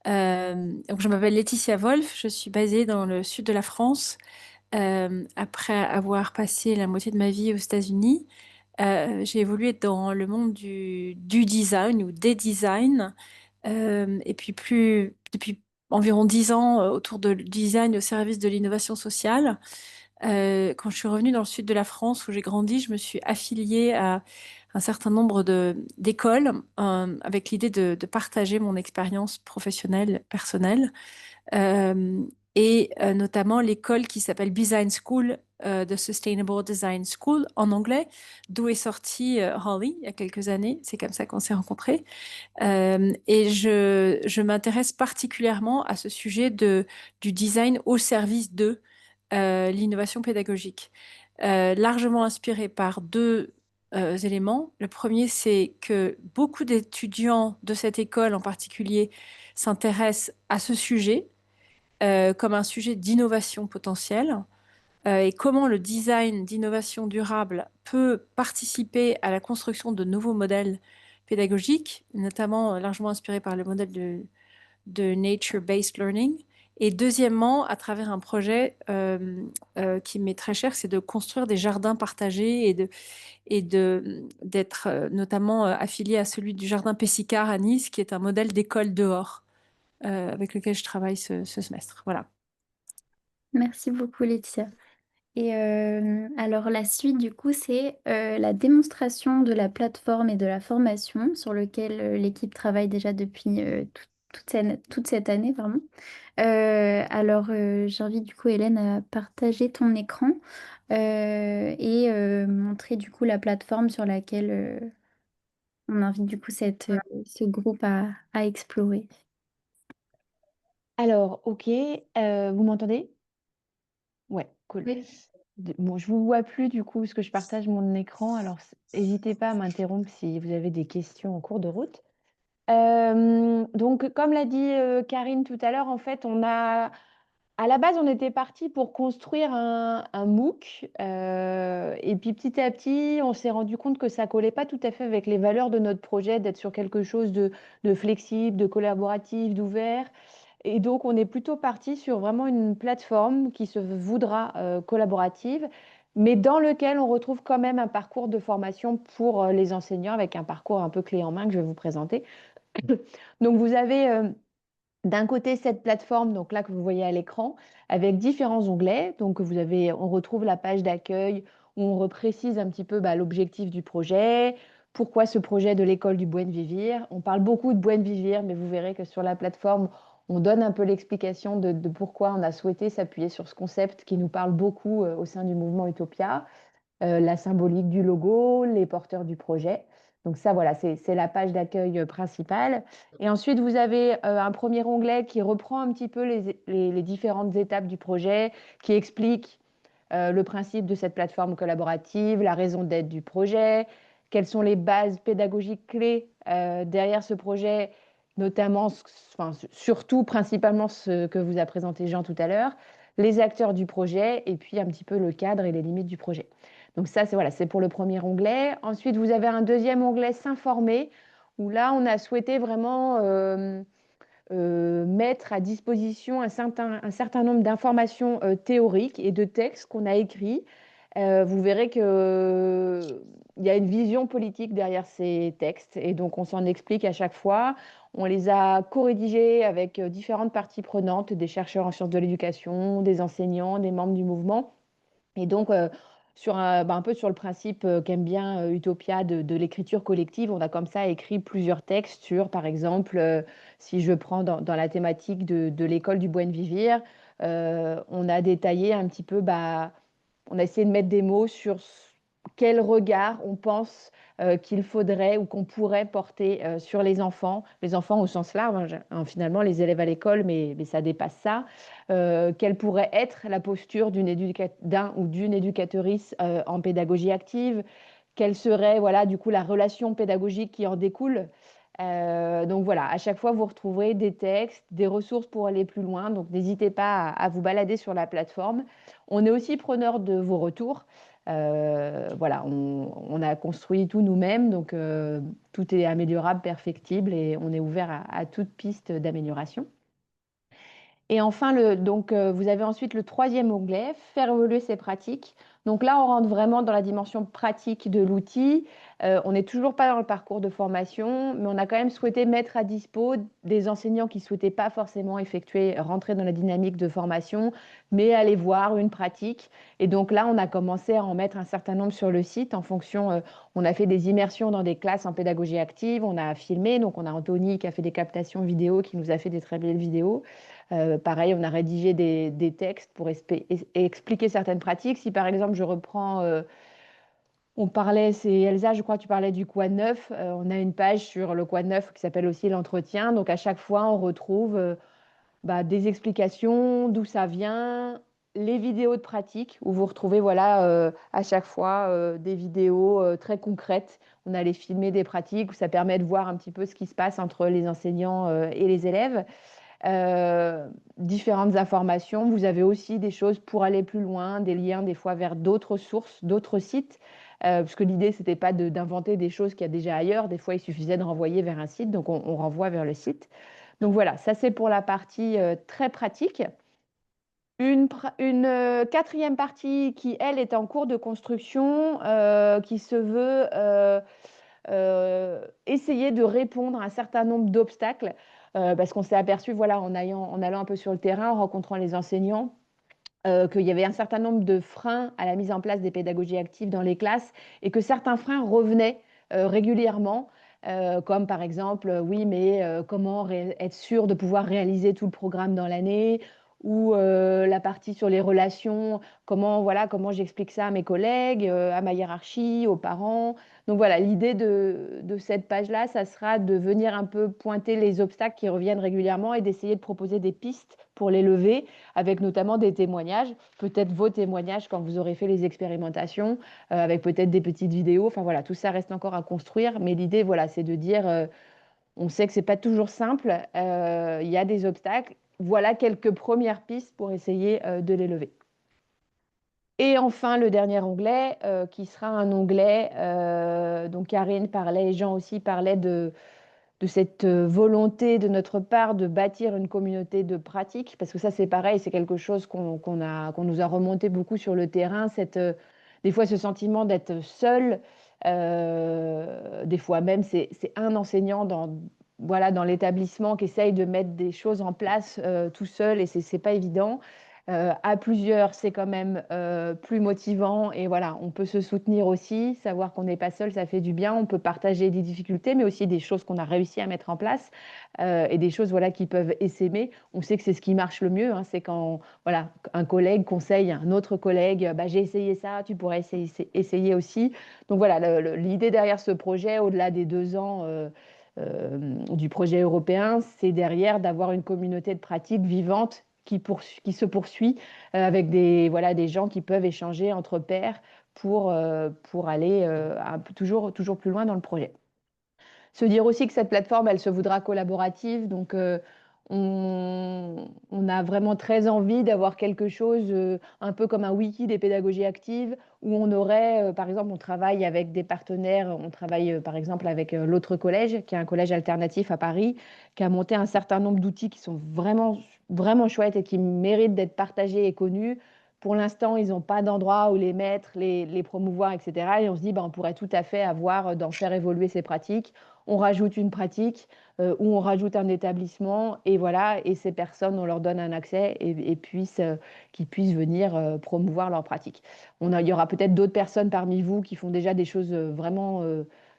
Speaker 11: Donc, je m'appelle Laetitia Wolf, je suis basée dans le sud de la France. Après avoir passé la moitié de ma vie aux États-Unis, j'ai évolué dans le monde du design ou des designs. Et puis depuis environ 10 ans autour de design au service de l'innovation sociale. Quand je suis revenue dans le sud de la France où j'ai grandi, je me suis affiliée à un certain nombre d'écoles avec l'idée de partager mon expérience professionnelle, personnelle. Euh, Notamment l'école qui s'appelle Design School, de Sustainable Design School en anglais, d'où est sortie Holly il y a quelques années. C'est comme ça qu'on s'est rencontrés. Et je m'intéresse particulièrement à ce sujet du design au service de l'innovation pédagogique, largement inspiré par deux éléments. Le premier, c'est que beaucoup d'étudiants de cette école en particulier s'intéressent à ce sujet comme un sujet d'innovation potentielle et comment le design d'innovation durable peut participer à la construction de nouveaux modèles pédagogiques, notamment largement inspirés par le modèle de Nature-Based Learning. Et deuxièmement, à travers un projet qui m'est très cher, c'est de construire des jardins partagés d'être notamment affilié à celui du jardin Pessicard à Nice, qui est un modèle d'école dehors avec lequel je travaille ce semestre. Voilà.
Speaker 6: Merci beaucoup Laetitia. Et alors la suite du coup c'est la démonstration de la plateforme et de la formation sur lequel l'équipe travaille déjà depuis toute cette année, pardon. Alors, j'invite du coup Hélène à partager ton écran et montrer du coup la plateforme sur laquelle on invite du coup ce groupe à explorer.
Speaker 4: Alors, ok, vous m'entendez? Ouais, cool.
Speaker 2: Oui.
Speaker 4: Bon, je vous vois plus du coup parce que je partage mon écran. Alors, n'hésitez pas à m'interrompre si vous avez des questions en cours de route. Donc, comme l'a dit Karine tout à l'heure, en fait, à la base, on était parti pour construire un MOOC. Et puis, petit à petit, on s'est rendu compte que ça collait pas tout à fait avec les valeurs de notre projet, d'être sur quelque chose de flexible, de collaboratif, d'ouvert. Et donc, on est plutôt parti sur vraiment une plateforme qui se voudra collaborative, mais dans lequel on retrouve quand même un parcours de formation pour les enseignants avec un parcours un peu clé en main que je vais vous présenter. Donc, vous avez d'un côté cette plateforme, donc là que vous voyez à l'écran, avec différents onglets. Donc, on retrouve la page d'accueil où on reprécise un petit peu l'objectif du projet, pourquoi ce projet de l'école du Buen Vivir. On parle beaucoup de Buen Vivir, mais vous verrez que sur la plateforme, on donne un peu l'explication de pourquoi on a souhaité s'appuyer sur ce concept qui nous parle beaucoup au sein du mouvement Utopia, la symbolique du logo, les porteurs du projet. Donc ça, voilà, c'est la page d'accueil principale. Et ensuite, vous avez un premier onglet qui reprend un petit peu les différentes étapes du projet, qui explique le principe de cette plateforme collaborative, la raison d'être du projet, quelles sont les bases pédagogiques clés derrière ce projet, notamment, enfin, surtout principalement ce que vous a présenté Jean tout à l'heure, les acteurs du projet et puis un petit peu le cadre et les limites du projet. Donc ça, c'est voilà, c'est pour le premier onglet. Ensuite, vous avez un deuxième onglet S'informer, où là, on a souhaité vraiment mettre à disposition un certain nombre d'informations théoriques et de textes qu'on a écrits. Vous verrez qu'il y a une vision politique derrière ces textes et donc on s'en explique à chaque fois. On les a co-rédigés avec différentes parties prenantes, des chercheurs en sciences de l'éducation, des enseignants, des membres du mouvement. Et donc, un peu sur le principe qu'aime bien Utopia de l'écriture collective, on a comme ça écrit plusieurs textes sur, par exemple, si je prends dans la thématique de l'école du Buen Vivir, on a détaillé un petit peu, on a essayé de mettre des mots sur quel regard on pense qu'il faudrait ou qu'on pourrait porter sur les enfants au sens large, hein, finalement les élèves à l'école, mais ça dépasse ça. Quelle pourrait être la posture d'un ou d'une éducatrice en pédagogie active? Quelle serait, voilà, du coup, la relation pédagogique qui en découle? Donc voilà, à chaque fois, vous retrouverez des textes, des ressources pour aller plus loin. Donc n'hésitez pas à vous balader sur la plateforme. On est aussi preneur de vos retours. Voilà, on a construit tout nous-mêmes, donc tout est améliorable, perfectible et on est ouvert à toute piste d'amélioration. Et enfin, vous avez ensuite le troisième onglet, faire évoluer ses pratiques. Donc là, on rentre vraiment dans la dimension pratique de l'outil. On n'est toujours pas dans le parcours de formation, mais on a quand même souhaité mettre à dispo des enseignants qui ne souhaitaient pas forcément rentrer dans la dynamique de formation, mais aller voir une pratique. Et donc là, on a commencé à en mettre un certain nombre sur le site en fonction. On a fait des immersions dans des classes en pédagogie active, on a filmé. Donc on a Anthony qui a fait des captations vidéo, qui nous a fait des très belles vidéos. Pareil, on a rédigé des textes pour expliquer certaines pratiques. Si par exemple, je reprends, on parlait, c'est Elsa, je crois que tu parlais du Quad 9. On a une page sur le Quad 9 qui s'appelle aussi l'entretien. Donc à chaque fois, on retrouve des explications, d'où ça vient, les vidéos de pratique, où vous retrouvez voilà, à chaque fois des vidéos très concrètes. On allait filmer des pratiques, où ça permet de voir un petit peu ce qui se passe entre les enseignants et les élèves. Différentes informations. Vous avez aussi des choses pour aller plus loin, des liens des fois vers d'autres sources, d'autres sites, parce que l'idée, c'était pas d'inventer des choses qu'il y a déjà ailleurs. Des fois, il suffisait de renvoyer vers un site, donc on renvoie vers le site. Donc voilà, ça c'est pour la partie très pratique. Une quatrième partie qui, elle, est en cours de construction, qui se veut essayer de répondre à un certain nombre d'obstacles, parce qu'on s'est aperçu, voilà, en allant un peu sur le terrain, en rencontrant les enseignants, qu'il y avait un certain nombre de freins à la mise en place des pédagogies actives dans les classes et que certains freins revenaient régulièrement. comme par exemple, oui, mais comment être sûr de pouvoir réaliser tout le programme dans l'année, ou la partie sur les relations, comment j'explique ça à mes collègues, à ma hiérarchie, aux parents. Donc voilà, l'idée de cette page-là, ça sera de venir un peu pointer les obstacles qui reviennent régulièrement et d'essayer de proposer des pistes pour les lever, avec notamment des témoignages, peut-être vos témoignages quand vous aurez fait les expérimentations, avec peut-être des petites vidéos. Enfin voilà, tout ça reste encore à construire, mais l'idée, voilà, c'est de dire, on sait que c'est pas toujours simple, il y a des obstacles. Voilà quelques premières pistes pour essayer de les lever. Et enfin, le dernier onglet, qui sera un onglet, donc Karine parlait, et Jean aussi parlait de cette volonté de notre part de bâtir une communauté de pratique, parce que ça c'est pareil, c'est quelque chose qu'on nous a remonté beaucoup sur le terrain, des fois ce sentiment d'être seul, des fois même c'est un enseignant dans l'établissement qui essaye de mettre des choses en place tout seul et c'est pas évident. À plusieurs, c'est quand même plus motivant et voilà, on peut se soutenir aussi, savoir qu'on n'est pas seul, ça fait du bien. On peut partager des difficultés, mais aussi des choses qu'on a réussi à mettre en place et des choses voilà, qui peuvent essaimer. On sait que c'est ce qui marche le mieux, hein, c'est quand voilà, un collègue conseille à un autre collègue, bah, j'ai essayé ça, tu pourrais essayer aussi. Donc voilà, l'idée derrière ce projet, au-delà des 2 ans du projet européen, c'est derrière d'avoir une communauté de pratique vivante qui se poursuit avec des gens qui peuvent échanger entre pairs pour aller toujours plus loin dans le projet. Se dire aussi que cette plateforme, elle se voudra collaborative, donc on a vraiment très envie d'avoir quelque chose un peu comme un wiki des pédagogies actives où on aurait, par exemple, on travaille avec des partenaires, on travaille par exemple avec l'autre collège, qui est un collège alternatif à Paris, qui a monté un certain nombre d'outils qui sont vraiment, vraiment chouettes et qui méritent d'être partagés et connus. Pour l'instant, ils n'ont pas d'endroit où les mettre, les promouvoir, etc. Et on se dit, on pourrait tout à fait avoir, d'en faire évoluer ces pratiques. On rajoute une pratique ou on rajoute un établissement et voilà, et ces personnes, on leur donne un accès et qu'ils puissent venir promouvoir leur pratique. Il y aura peut-être d'autres personnes parmi vous qui font déjà des choses vraiment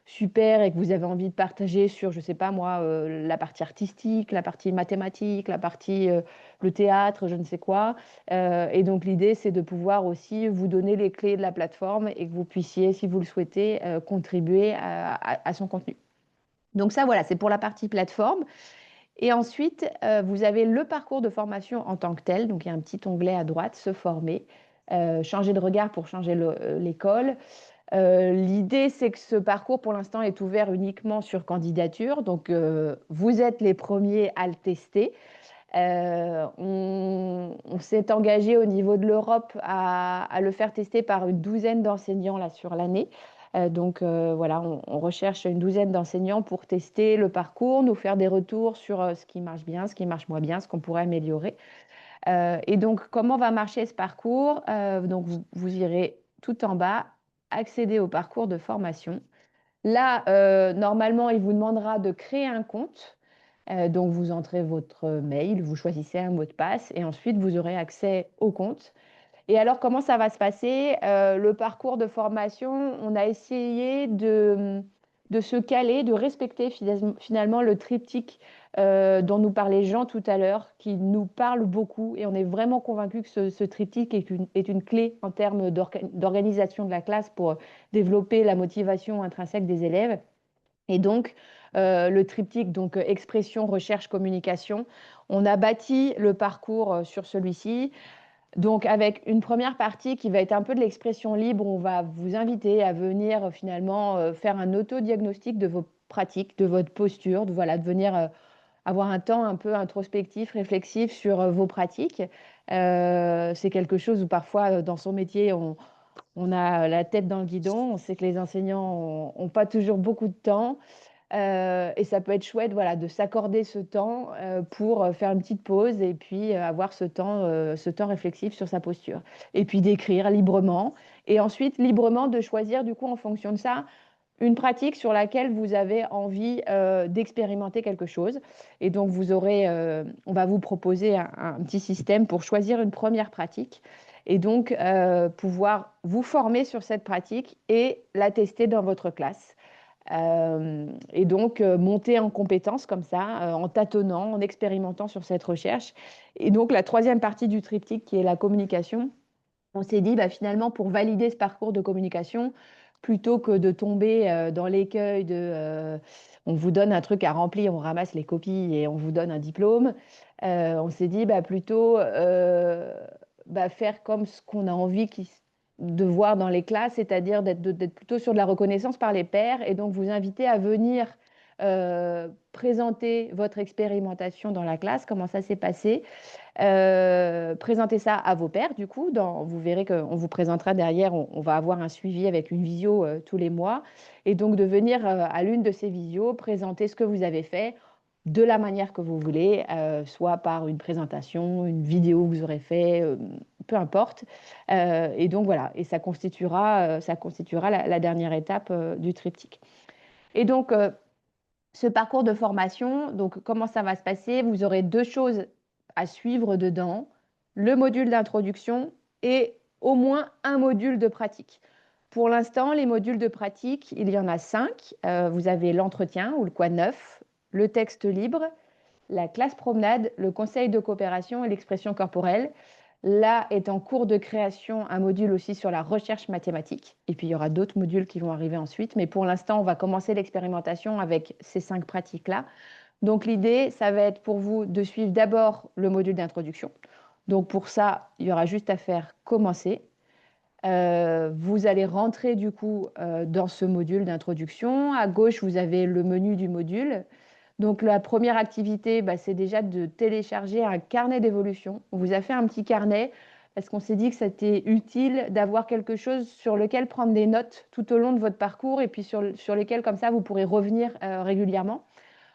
Speaker 4: super et que vous avez envie de partager sur, je ne sais pas moi, la partie artistique, la partie mathématique, la partie le théâtre, je ne sais quoi. Et donc l'idée, c'est de pouvoir aussi vous donner les clés de la plateforme et que vous puissiez, si vous le souhaitez, contribuer à son contenu. Donc ça, voilà, c'est pour la partie plateforme. Et ensuite, vous avez le parcours de formation en tant que tel. Donc, il y a un petit onglet à droite, se former, changer de regard pour changer l'école. L'idée, c'est que ce parcours, pour l'instant, est ouvert uniquement sur candidature. Donc, vous êtes les premiers à le tester. On s'est engagé au niveau de l'Europe à le faire tester par une douzaine d'enseignants là, sur l'année. Donc voilà, on recherche une douzaine d'enseignants pour tester le parcours, nous faire des retours sur ce qui marche bien, ce qui marche moins bien, ce qu'on pourrait améliorer. Et donc, comment va marcher ce parcours? Donc, vous irez tout en bas, accéder au parcours de formation. Là, normalement, il vous demandera de créer un compte. Donc, vous entrez votre mail, vous choisissez un mot de passe et ensuite, vous aurez accès au compte. Et alors, comment ça va se passer? Le parcours de formation, on a essayé de se caler, de respecter finalement le triptyque dont nous parlait Jean tout à l'heure, qui nous parle beaucoup. Et on est vraiment convaincus que ce triptyque est une clé en termes d'organisation de la classe pour développer la motivation intrinsèque des élèves. Et donc, le triptyque, donc expression, recherche, communication, on a bâti le parcours sur celui-ci. Donc, avec une première partie qui va être un peu de l'expression libre, on va vous inviter à venir finalement faire un autodiagnostic de vos pratiques, de votre posture, de venir avoir un temps un peu introspectif, réflexif sur vos pratiques. C'est quelque chose où parfois, dans son métier, on a la tête dans le guidon. On sait que les enseignants n'ont pas toujours beaucoup de temps. Et ça peut être chouette de s'accorder ce temps pour faire une petite pause et puis avoir ce temps réflexif sur sa posture. Et puis d'écrire librement. Et ensuite, librement, de choisir du coup en fonction de ça une pratique sur laquelle vous avez envie d'expérimenter quelque chose. Et donc, on va vous proposer un petit système pour choisir une première pratique et donc pouvoir vous former sur cette pratique et la tester dans votre classe. Et donc, monter en compétences comme ça, en tâtonnant, en expérimentant sur cette recherche. Et donc, la troisième partie du triptyque, qui est la communication, on s'est dit, bah, finalement, pour valider ce parcours de communication, plutôt que de tomber dans l'écueil de on vous donne un truc à remplir, on ramasse les copies et on vous donne un diplôme, on s'est dit, bah, plutôt bah, faire comme ce qu'on a envie de voir dans les classes, c'est-à-dire d'être plutôt sur de la reconnaissance par les pairs et donc vous inviter à venir présenter votre expérimentation dans la classe, comment ça s'est passé. Présenter ça à vos pairs, du coup. Vous verrez qu'on vous présentera derrière, on va avoir un suivi avec une visio tous les mois. Et donc, de venir à l'une de ces visios, présenter ce que vous avez fait de la manière que vous voulez, soit par une présentation, une vidéo que vous aurez fait, peu importe. Et donc, voilà. Et ça constituera la dernière étape du triptyque. Et donc, ce parcours de formation, donc comment ça va se passer? Vous aurez deux choses à suivre dedans, le module d'introduction et au moins un module de pratique. Pour l'instant, les modules de pratique, il y en a 5. Vous avez l'entretien ou le quoi de neuf, le texte libre, la classe promenade, le conseil de coopération et l'expression corporelle. Là est en cours de création un module aussi sur la recherche mathématique. Et puis, il y aura d'autres modules qui vont arriver ensuite. Mais pour l'instant, on va commencer l'expérimentation avec ces 5 pratiques-là. Donc, l'idée, ça va être pour vous de suivre d'abord le module d'introduction. Donc, pour ça, il y aura juste à faire commencer. Vous allez rentrer du coup dans ce module d'introduction. À gauche, vous avez le menu du module. Donc, la première activité, bah, c'est déjà de télécharger un carnet d'évolution. On vous a fait un petit carnet parce qu'on s'est dit que c'était utile d'avoir quelque chose sur lequel prendre des notes tout au long de votre parcours et puis sur lesquels, comme ça, vous pourrez revenir régulièrement.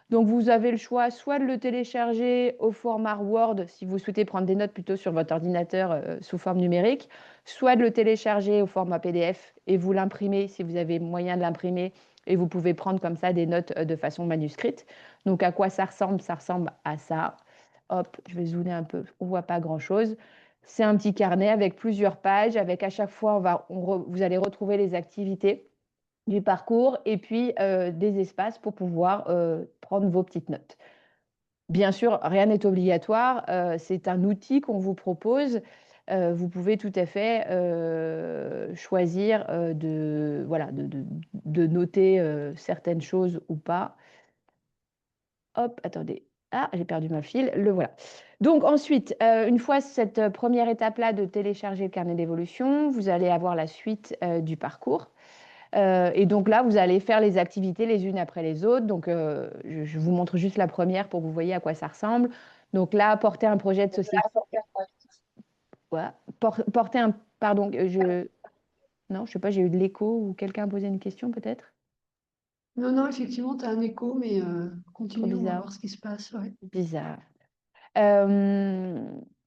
Speaker 4: Donc, vous avez le choix soit de le télécharger au format Word si vous souhaitez prendre des notes plutôt sur votre ordinateur sous forme numérique, soit de le télécharger au format PDF et vous l'imprimer si vous avez moyen de l'imprimer et vous pouvez prendre comme ça des notes de façon manuscrite. Donc, à quoi ça ressemble? Ça ressemble à ça. Hop, je vais zoomer un peu, on ne voit pas grand-chose. C'est un petit carnet avec plusieurs pages, avec à chaque fois, vous allez retrouver les activités du parcours et puis des espaces pour pouvoir prendre vos petites notes. Bien sûr, rien n'est obligatoire. C'est un outil qu'on vous propose. Vous pouvez tout à fait choisir de noter certaines choses ou pas. Hop, attendez. Ah, j'ai perdu ma fil. Le voilà. Donc ensuite, une fois cette première étape-là de télécharger le carnet d'évolution, vous allez avoir la suite du parcours. Et donc là, vous allez faire les activités les unes après les autres. Donc, je vous montre juste la première pour que vous voyez à quoi ça ressemble. Donc là, porter un projet de société. Voilà. Porter un... Pardon, non, je ne sais pas, j'ai eu de l'écho ou quelqu'un a posé une question peut-être?
Speaker 2: Non, non, effectivement, tu as un écho, mais
Speaker 4: Trop
Speaker 2: continue, on va
Speaker 4: bizarre.
Speaker 2: voir ce qui se passe. Ouais.
Speaker 4: Bizarre.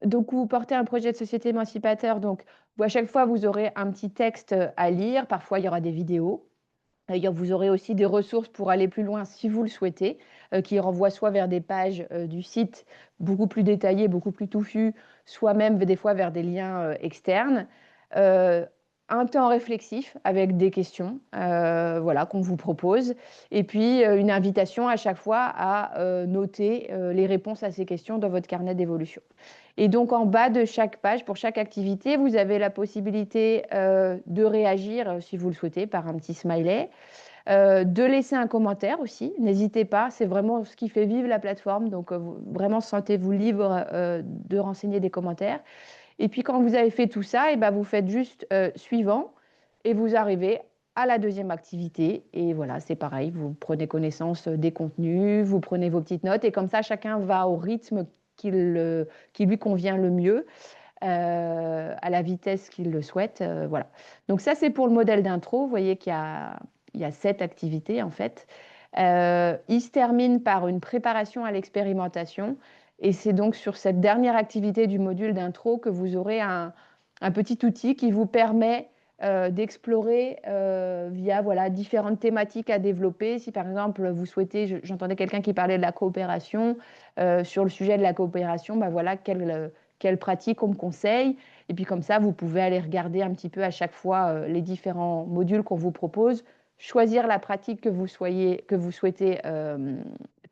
Speaker 4: Donc, vous portez un projet de société émancipateur. Donc, à chaque fois, vous aurez un petit texte à lire. Parfois, il y aura des vidéos. Vous aurez aussi des ressources pour aller plus loin si vous le souhaitez, qui renvoient soit vers des pages du site beaucoup plus détaillées, beaucoup plus touffues, soit même des fois vers des liens externes. Un temps réflexif avec des questions qu'on vous propose. Et puis, une invitation à chaque fois à noter les réponses à ces questions dans votre carnet d'évolution. Et donc, en bas de chaque page, pour chaque activité, vous avez la possibilité de réagir, si vous le souhaitez, par un petit smiley, de laisser un commentaire aussi. N'hésitez pas, c'est vraiment ce qui fait vivre la plateforme. Donc, vraiment, sentez-vous libre de renseigner des commentaires. Et puis, quand vous avez fait tout ça, et ben, vous faites juste suivant et vous arrivez à la deuxième activité. Et voilà, c'est pareil, vous prenez connaissance des contenus, vous prenez vos petites notes et comme ça, chacun va au rythme qui lui convient le mieux, à la vitesse qu'il le souhaite. Voilà. Donc ça, c'est pour le modèle d'intro. Vous voyez qu'il y a 7 activités en fait. Il se termine par une préparation à l'expérimentation. Et c'est donc sur cette dernière activité du module d'intro que vous aurez un petit outil qui vous permet d'explorer via différentes thématiques à développer. Si par exemple vous souhaitez, j'entendais quelqu'un qui parlait de la coopération, sur le sujet de la coopération, voilà quelle pratique on me conseille. Et puis comme ça, vous pouvez aller regarder un petit peu à chaque fois les différents modules qu'on vous propose choisir la pratique que vous souhaitez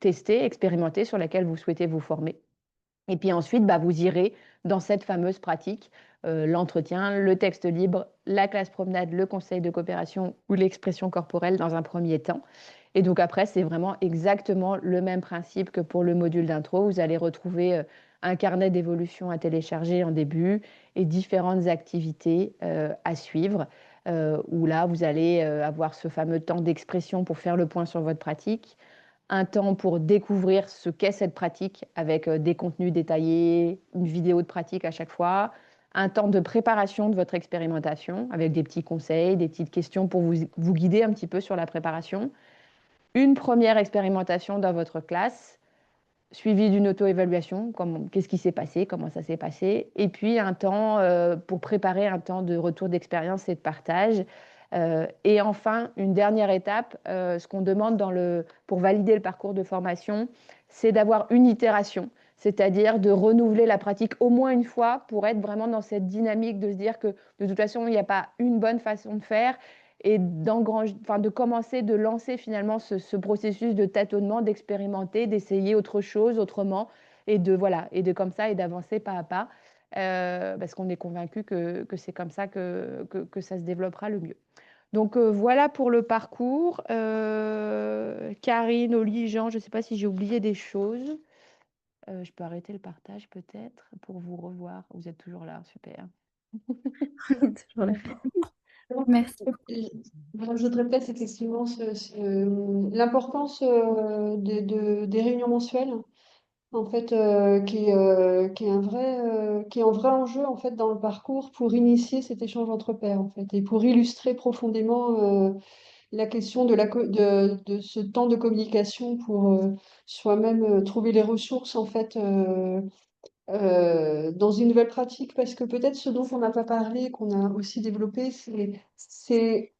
Speaker 4: tester, expérimenter, sur laquelle vous souhaitez vous former. Et puis ensuite, vous irez dans cette fameuse pratique, l'entretien, le texte libre, la classe promenade, le conseil de coopération ou l'expression corporelle dans un premier temps. Et donc après, c'est vraiment exactement le même principe que pour le module d'intro. Vous allez retrouver un carnet d'évolution à télécharger en début et différentes activités à suivre, où là, vous allez avoir ce fameux temps d'expression pour faire le point sur votre pratique, un temps pour découvrir ce qu'est cette pratique avec des contenus détaillés, une vidéo de pratique à chaque fois, un temps de préparation de votre expérimentation avec des petits conseils, des petites questions pour vous guider un petit peu sur la préparation, une première expérimentation dans votre classe, suivie d'une auto-évaluation, qu'est-ce qui s'est passé, comment ça s'est passé, et puis un temps pour préparer un temps de retour d'expérience et de partage. Et enfin, une dernière étape, ce qu'on demande pour valider le parcours de formation, c'est d'avoir une itération, c'est-à-dire de renouveler la pratique au moins une fois pour être vraiment dans cette dynamique de se dire que de toute façon, il n'y a pas une bonne façon de faire et de commencer, de lancer finalement ce processus de tâtonnement, d'expérimenter, d'essayer autre chose, autrement, et de comme ça, et d'avancer pas à pas, parce qu'on est convaincu que c'est comme ça que ça se développera le mieux. Donc voilà pour le parcours. Karine, Oli, Jean, je ne sais pas si j'ai oublié des choses. Je peux arrêter le partage peut-être pour vous revoir. Vous êtes toujours là, super.
Speaker 6: Toujours là. Merci.
Speaker 2: Je rajouterais peut-être effectivement l'importance des réunions mensuelles, en fait, qui est un vrai enjeu en fait dans le parcours pour initier cet échange entre pairs en fait et pour illustrer profondément la question de ce temps de communication pour soi-même trouver les ressources en fait dans une nouvelle pratique, parce que peut-être ce dont on n'a pas parlé, qu'on a aussi développé,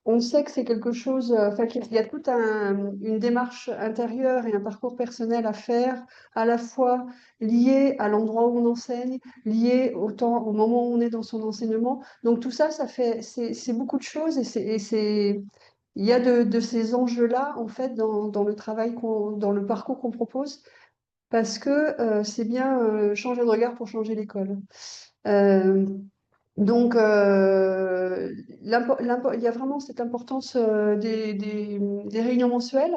Speaker 2: on sait que c'est quelque chose, enfin, qu'il y a toute une démarche intérieure et un parcours personnel à faire, à la fois lié à l'endroit où on enseigne, lié au moment où on est dans son enseignement. Donc tout ça, c'est beaucoup de choses il y a de ces enjeux-là, en fait, dans le travail, dans le parcours qu'on propose parce que c'est bien changer de regard pour changer l'école. Euh, donc, il y a vraiment cette importance des réunions mensuelles,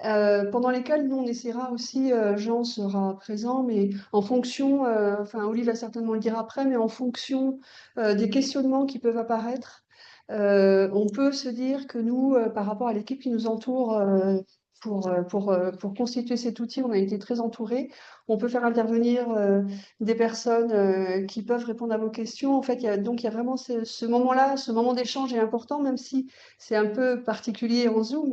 Speaker 2: pendant lesquelles nous, on essaiera aussi, Jean sera présent, mais en fonction, enfin, Oli va certainement le dire après, mais en fonction des questionnements qui peuvent apparaître, on peut se dire que nous, par rapport à l'équipe qui nous entoure, pour constituer cet outil, on a été très entourés. On peut faire intervenir des personnes qui peuvent répondre à vos questions. En fait, donc il y a vraiment ce moment-là, ce moment d'échange est important, même si c'est un peu particulier en Zoom,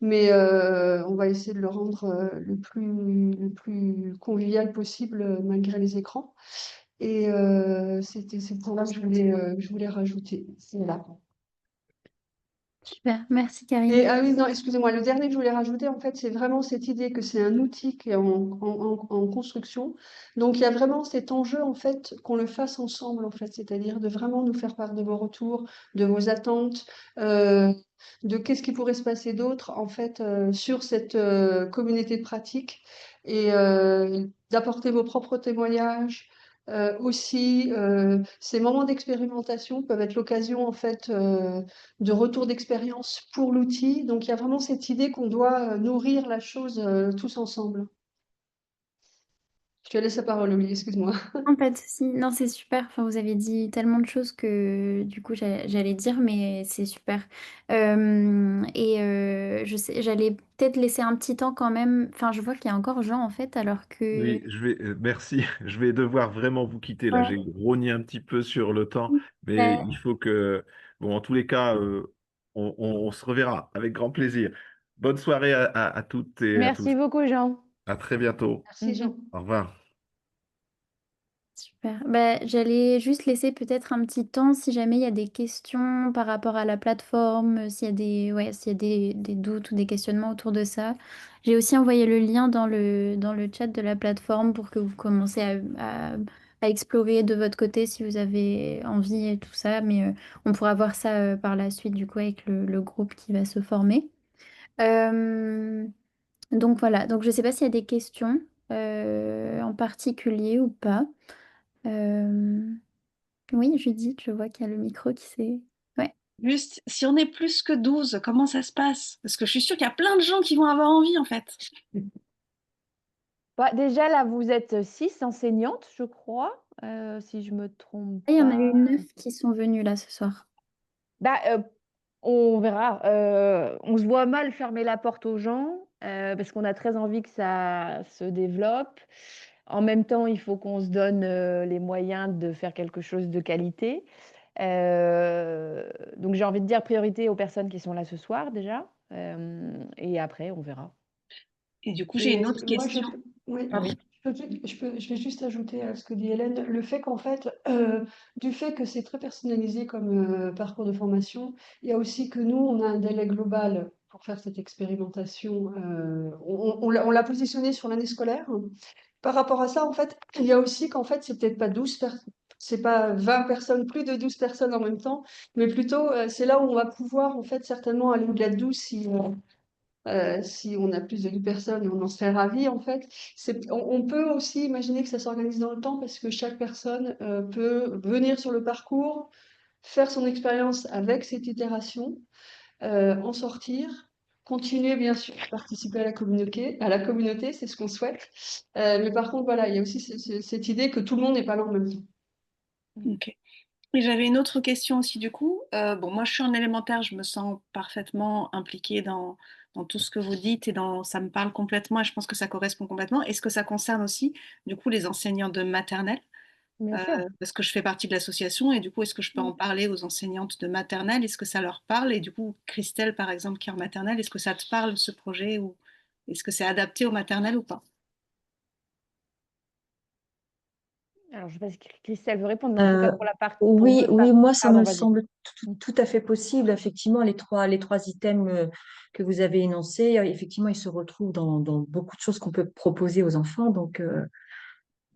Speaker 2: mais on va essayer de le rendre le plus convivial possible malgré les écrans. Et c'était ce point-là que je voulais rajouter. Voilà.
Speaker 6: Super, merci Karine.
Speaker 2: Et ah oui, non, excusez-moi, le dernier que je voulais rajouter, en fait, c'est vraiment cette idée que c'est un outil qui est en construction. Donc, il y a vraiment cet enjeu, en fait, qu'on le fasse ensemble, en fait, c'est-à-dire de vraiment nous faire part de vos retours, de vos attentes, de qu'est-ce qui pourrait se passer d'autre, en fait, sur cette communauté de pratique et d'apporter vos propres témoignages. Aussi, ces moments d'expérimentation peuvent être l'occasion, en fait, de retour d'expérience pour l'outil. Donc, il y a vraiment cette idée qu'on doit nourrir la chose tous ensemble. Je te laisse la parole, Olivier, excuse-moi.
Speaker 6: Non, pas de souci. Non, c'est super. Enfin, vous avez dit tellement de choses que du coup j'allais dire, mais c'est super. Je sais, j'allais peut-être laisser un petit temps quand même. Enfin, je vois qu'il y a encore Jean en fait, alors que.
Speaker 1: Oui, merci. Je vais devoir vraiment vous quitter là. J'ai
Speaker 6: Ouais.
Speaker 1: rogné un petit peu sur le temps, mais
Speaker 6: Ouais.
Speaker 1: il faut que, bon, en tous les cas, on se reverra avec grand plaisir. Bonne soirée à toutes et à tous.
Speaker 4: Merci beaucoup, Jean.
Speaker 1: À très bientôt.
Speaker 2: Merci, Jean.
Speaker 1: Au revoir.
Speaker 6: Super. J'allais juste laisser peut-être un petit temps si jamais il y a des questions par rapport à la plateforme, s'il y a des doutes ou des questionnements autour de ça. J'ai aussi envoyé le lien dans le chat de la plateforme pour que vous commenciez à à explorer de votre côté si vous avez envie et tout ça. Mais on pourra voir ça par la suite, du coup, avec le groupe qui va se former. Euh, donc voilà, donc je ne sais pas s'il y a des questions en particulier ou pas. Euh, Oui, Judith, je vois qu'il y a le micro qui s'est... Ouais.
Speaker 12: Juste, si on est plus que 12, comment ça se passe? Parce que je suis sûre qu'il y a plein de gens qui vont avoir envie, en fait.
Speaker 4: Bah, déjà, là, vous êtes 6 enseignantes, je crois, si je me trompe
Speaker 6: Il y en a eu
Speaker 4: pas.
Speaker 6: 9 qui sont venus là ce soir.
Speaker 4: Bah, on verra. On se voit mal fermer la porte aux gens parce qu'on a très envie que ça se développe. En même temps, il faut qu'on se donne les moyens de faire quelque chose de qualité. Donc, j'ai envie de dire priorité aux personnes qui sont là ce soir déjà. Et après, on verra.
Speaker 12: Et du coup, j'ai une autre
Speaker 2: Moi,
Speaker 12: question.
Speaker 2: oui,
Speaker 4: Ah oui.
Speaker 2: je vais juste ajouter à ce que dit Hélène, le fait qu'en fait, du fait que c'est très personnalisé comme parcours de formation, il y a aussi que nous, on a un délai global pour faire cette expérimentation. On l'a positionné sur l'année scolaire. Par rapport à ça, en fait, il y a aussi qu'en fait, c'est peut-être pas 12 personnes. C'est pas 20 personnes, plus de 12 personnes en même temps, mais plutôt c'est là où on va pouvoir en fait certainement aller au-delà de 12 si on a plus de 10 personnes, on en serait ravis en fait. On peut aussi imaginer que ça s'organise dans le temps parce que chaque personne peut venir sur le parcours, faire son expérience avec cette itération, en sortir, continuer bien sûr à participer à la communauté, c'est ce qu'on souhaite. Mais par contre, voilà, il y a aussi cette idée que tout le monde n'est pas là en même temps.
Speaker 12: Ok. Et j'avais une autre question aussi du coup. Bon, moi je suis en élémentaire, je me sens parfaitement impliquée dans tout ce que vous dites et ça me parle complètement et je pense que ça correspond complètement. Est-ce que ça concerne aussi du coup les enseignants de maternelle?
Speaker 4: Bien sûr.
Speaker 12: Parce que je fais partie de l'association et du coup, est-ce que je peux en parler aux enseignantes de maternelle? Est-ce que ça leur parle? Et du coup, Christelle, par exemple, qui est en maternelle, est-ce que ça te parle, ce projet, ou est-ce que c'est adapté aux maternelles ou pas?
Speaker 4: Alors, je ne sais pas si Christelle veut répondre, mais en tout cas, pour la partie, pour
Speaker 13: Oui,
Speaker 4: votre
Speaker 13: oui,
Speaker 4: partie,
Speaker 13: moi, ça
Speaker 4: pardon,
Speaker 13: me
Speaker 4: vas-y.
Speaker 13: semble tout à fait possible. Effectivement, les trois items que vous avez énoncés, effectivement, ils se retrouvent dans beaucoup de choses qu'on peut proposer aux enfants. Donc,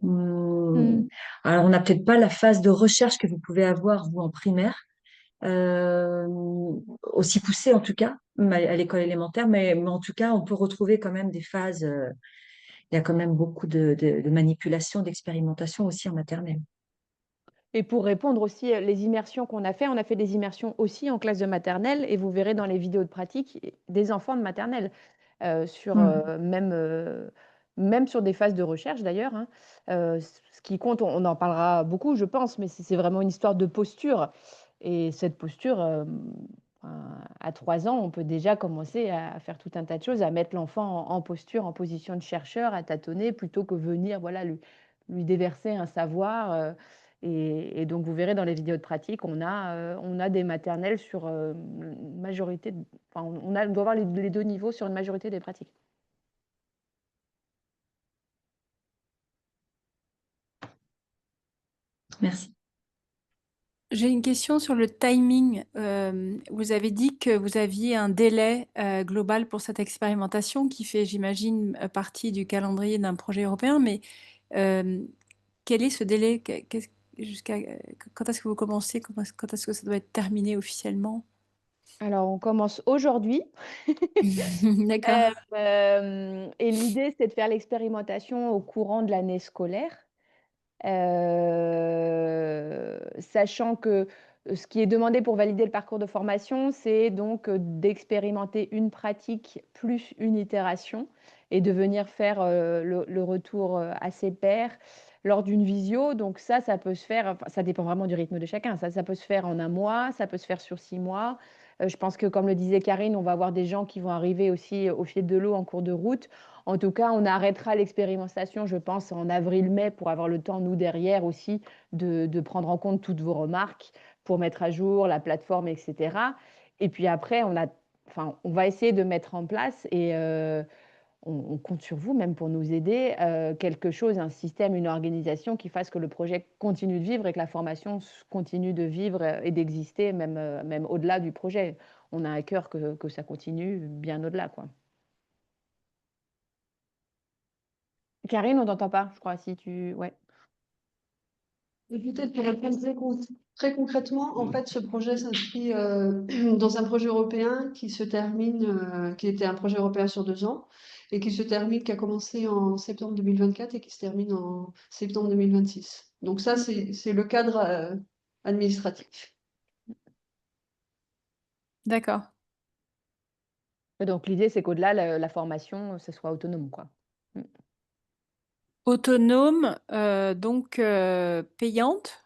Speaker 6: Mm.
Speaker 13: alors, on n'a peut-être pas la phase de recherche que vous pouvez avoir, vous, en primaire, euh, aussi poussée, en tout cas, à l'école élémentaire, mais en tout cas, on peut retrouver quand même des phases. Il y a quand même beaucoup de manipulation, d'expérimentation aussi en maternelle.
Speaker 4: Et pour répondre aussi, les immersions qu'on a fait, on a fait des immersions aussi en classe de maternelle et vous verrez dans les vidéos de pratique des enfants de maternelle, sur même sur des phases de recherche d'ailleurs, hein. Ce qui compte, on en parlera beaucoup, je pense, mais c'est vraiment une histoire de posture. Et cette posture, à 3 ans, on peut déjà commencer à faire tout un tas de choses, à mettre l'enfant en posture, en position de chercheur, à tâtonner, plutôt que venir voilà, lui déverser un savoir. Et donc, vous verrez dans les vidéos de pratique, on a des maternelles sur une majorité, enfin, on doit avoir les deux niveaux sur une majorité des pratiques.
Speaker 13: Merci.
Speaker 11: J'ai une question sur le timing. Vous avez dit que vous aviez un délai global pour cette expérimentation qui fait, j'imagine, partie du calendrier d'un projet européen, mais euh, quel est ce délai? Jusqu'à quand est-ce que vous commencez? Quand est-ce que ça doit être terminé officiellement?
Speaker 4: Alors, on commence aujourd'hui.
Speaker 11: D'accord.
Speaker 4: Et l'idée, c'est de faire l'expérimentation au courant de l'année scolaire. Sachant que ce qui est demandé pour valider le parcours de formation, c'est donc d'expérimenter une pratique plus une itération et de venir faire le retour à ses pairs lors d'une visio. Donc ça peut se faire, enfin, ça dépend vraiment du rythme de chacun. Ça peut se faire en un mois, ça peut se faire sur 6 mois. Je pense que, comme le disait Karine, on va avoir des gens qui vont arriver aussi au fil de l'eau en cours de route. En tout cas, on arrêtera l'expérimentation, je pense, en avril-mai pour avoir le temps, nous, derrière aussi, de prendre en compte toutes vos remarques pour mettre à jour la plateforme, etc. Et puis après, on va essayer de mettre en place, et on compte sur vous même pour nous aider, quelque chose, un système, une organisation qui fasse que le projet continue de vivre et que la formation continue de vivre et d'exister, même au-delà du projet. On a à cœur que ça continue bien au-delà, quoi. Karine, on t'entend pas, je crois, si tu... Ouais.
Speaker 2: Et peut-être pour répondre très concrètement, en fait, ce projet s'inscrit dans un projet européen qui se termine, qui était un projet européen sur 2 ans, et qui se termine, qui a commencé en septembre 2024 et qui se termine en septembre 2026. Donc ça, c'est le cadre administratif.
Speaker 11: D'accord.
Speaker 4: Donc l'idée, c'est qu'au-delà, la formation, ce soit autonome, quoi. Mm.
Speaker 11: Autonome, donc payante.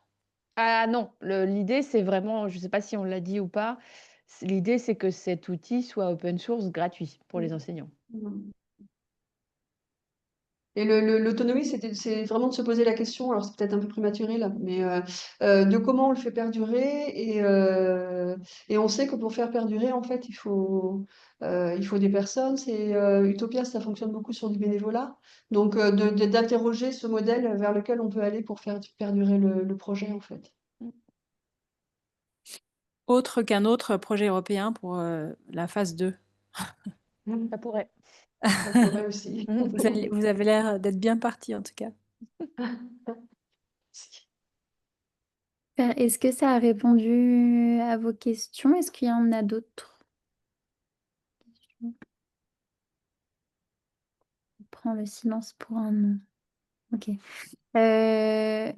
Speaker 4: Ah non, l'idée, c'est vraiment, je ne sais pas si on l'a dit ou pas, l'idée, c'est que cet outil soit open source gratuit pour les enseignants.
Speaker 2: Et l'autonomie, c'est vraiment de se poser la question, alors c'est peut-être un peu prématuré là, mais de comment on le fait perdurer. Et on sait que pour faire perdurer, en fait, il faut des personnes. Utopia, ça fonctionne beaucoup sur du bénévolat. Donc, d'interroger ce modèle vers lequel on peut aller pour faire perdurer le projet, en fait.
Speaker 11: Autre qu'un autre projet européen pour la phase 2.
Speaker 4: Ça pourrait.
Speaker 2: Ça pourrait aussi.
Speaker 11: Vous avez l'air d'être bien parti en tout cas.
Speaker 6: Est-ce que ça a répondu à vos questions? Est-ce qu'il y en a d'autres? Je prends le silence pour un non. Ok.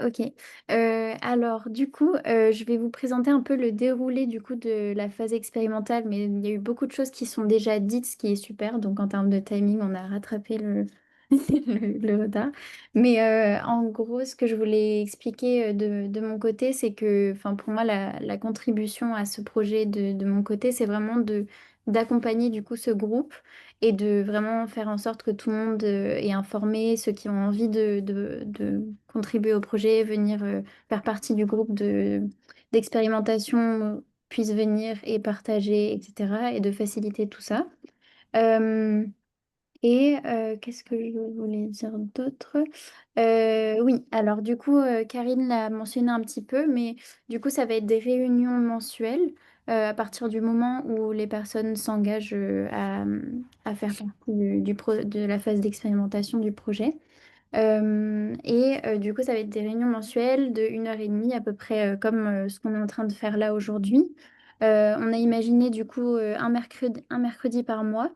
Speaker 6: Ok. Alors, du coup, je vais vous présenter un peu le déroulé du coup de la phase expérimentale, mais il y a eu beaucoup de choses qui sont déjà dites, ce qui est super. Donc, en termes de timing, on a rattrapé le retard. Mais en gros, ce que je voulais expliquer de mon côté, c'est que, enfin, pour moi, la contribution à ce projet de mon côté, c'est vraiment d'accompagner du coup ce groupe et de vraiment faire en sorte que tout le monde est informé, ceux qui ont envie de contribuer au projet, venir faire partie du groupe d'expérimentation, puissent venir et partager, etc. et de faciliter tout ça. Euh, Qu'est-ce que je voulais dire d'autre? Oui, alors du coup, Karine l'a mentionné un petit peu, mais du coup, ça va être des réunions mensuelles à partir du moment où les personnes s'engagent à faire partie de la phase d'expérimentation du projet. Du coup, ça va être des réunions mensuelles de 1 heure et demie, à peu près comme ce qu'on est en train de faire là aujourd'hui. On a imaginé du coup un mercredi par mois.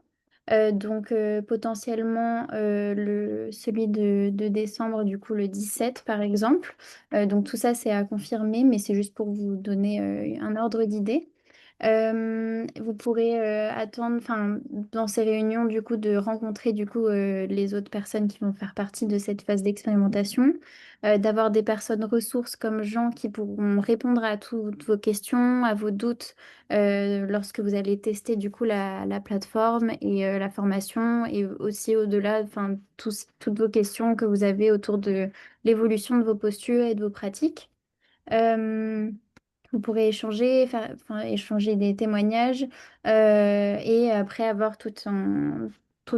Speaker 6: Potentiellement celui de décembre, du coup le 17 par exemple. Donc tout ça c'est à confirmer, mais c'est juste pour vous donner un ordre d'idée. Vous pourrez attendre, enfin, dans ces réunions, du coup, de rencontrer du coup les autres personnes qui vont faire partie de cette phase d'expérimentation, d'avoir des personnes ressources comme Jean qui pourront répondre à toutes vos questions, à vos doutes lorsque vous allez tester du coup la plateforme et la formation et aussi au-delà, enfin, toutes vos questions que vous avez autour de l'évolution de vos postures et de vos pratiques. Euh, Vous pourrez échanger, enfin, échanger des témoignages et après avoir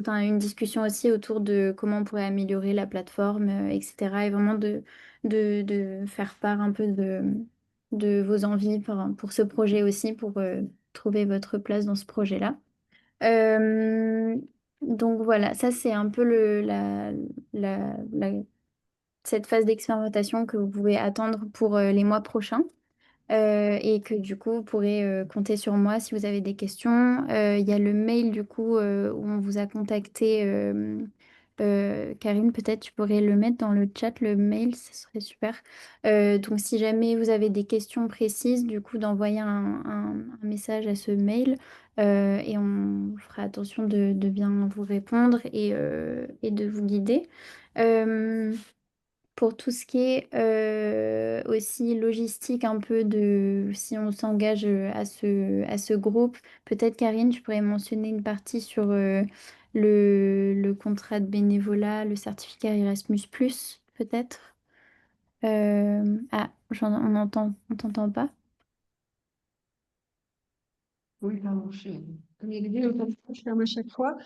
Speaker 6: une discussion aussi autour de comment on pourrait améliorer la plateforme, etc. Et vraiment de faire part un peu de vos envies pour ce projet aussi, pour trouver votre place dans ce projet-là. Euh, donc voilà, ça c'est un peu cette phase d'expérimentation que vous pouvez attendre pour les mois prochains et que du coup, vous pourrez compter sur moi si vous avez des questions. Il y a le mail du coup où on vous a contacté. Karine, peut-être tu pourrais le mettre dans le chat, le mail, ce serait super. Donc si jamais vous avez des questions précises, du coup, d'envoyer un message à ce mail et on fera attention de bien vous répondre et de vous guider. Euh, pour tout ce qui est aussi logistique, un peu de si on s'engage à ce groupe, peut-être Karine, tu pourrais mentionner une partie sur le contrat de bénévolat, le certificat Erasmus+, peut-être. On t'entend pas?
Speaker 2: Oui, pardon, comme il y a des vidéos comme ça, je ferme à chaque fois.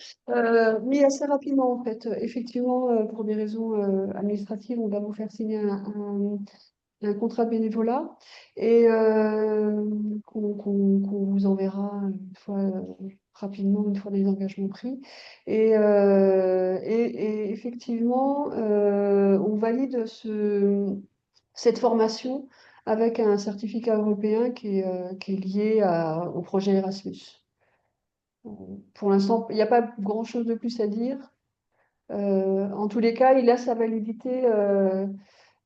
Speaker 2: Oui, assez rapidement, en fait. Effectivement, pour des raisons administratives, on va vous faire signer un contrat de bénévolat et qu'on vous enverra une fois rapidement, une fois les engagements pris. Et effectivement, on valide cette formation avec un certificat européen qui est lié au projet Erasmus. Pour l'instant, il n'y a pas grand-chose de plus à dire. En tous les cas, il a sa validité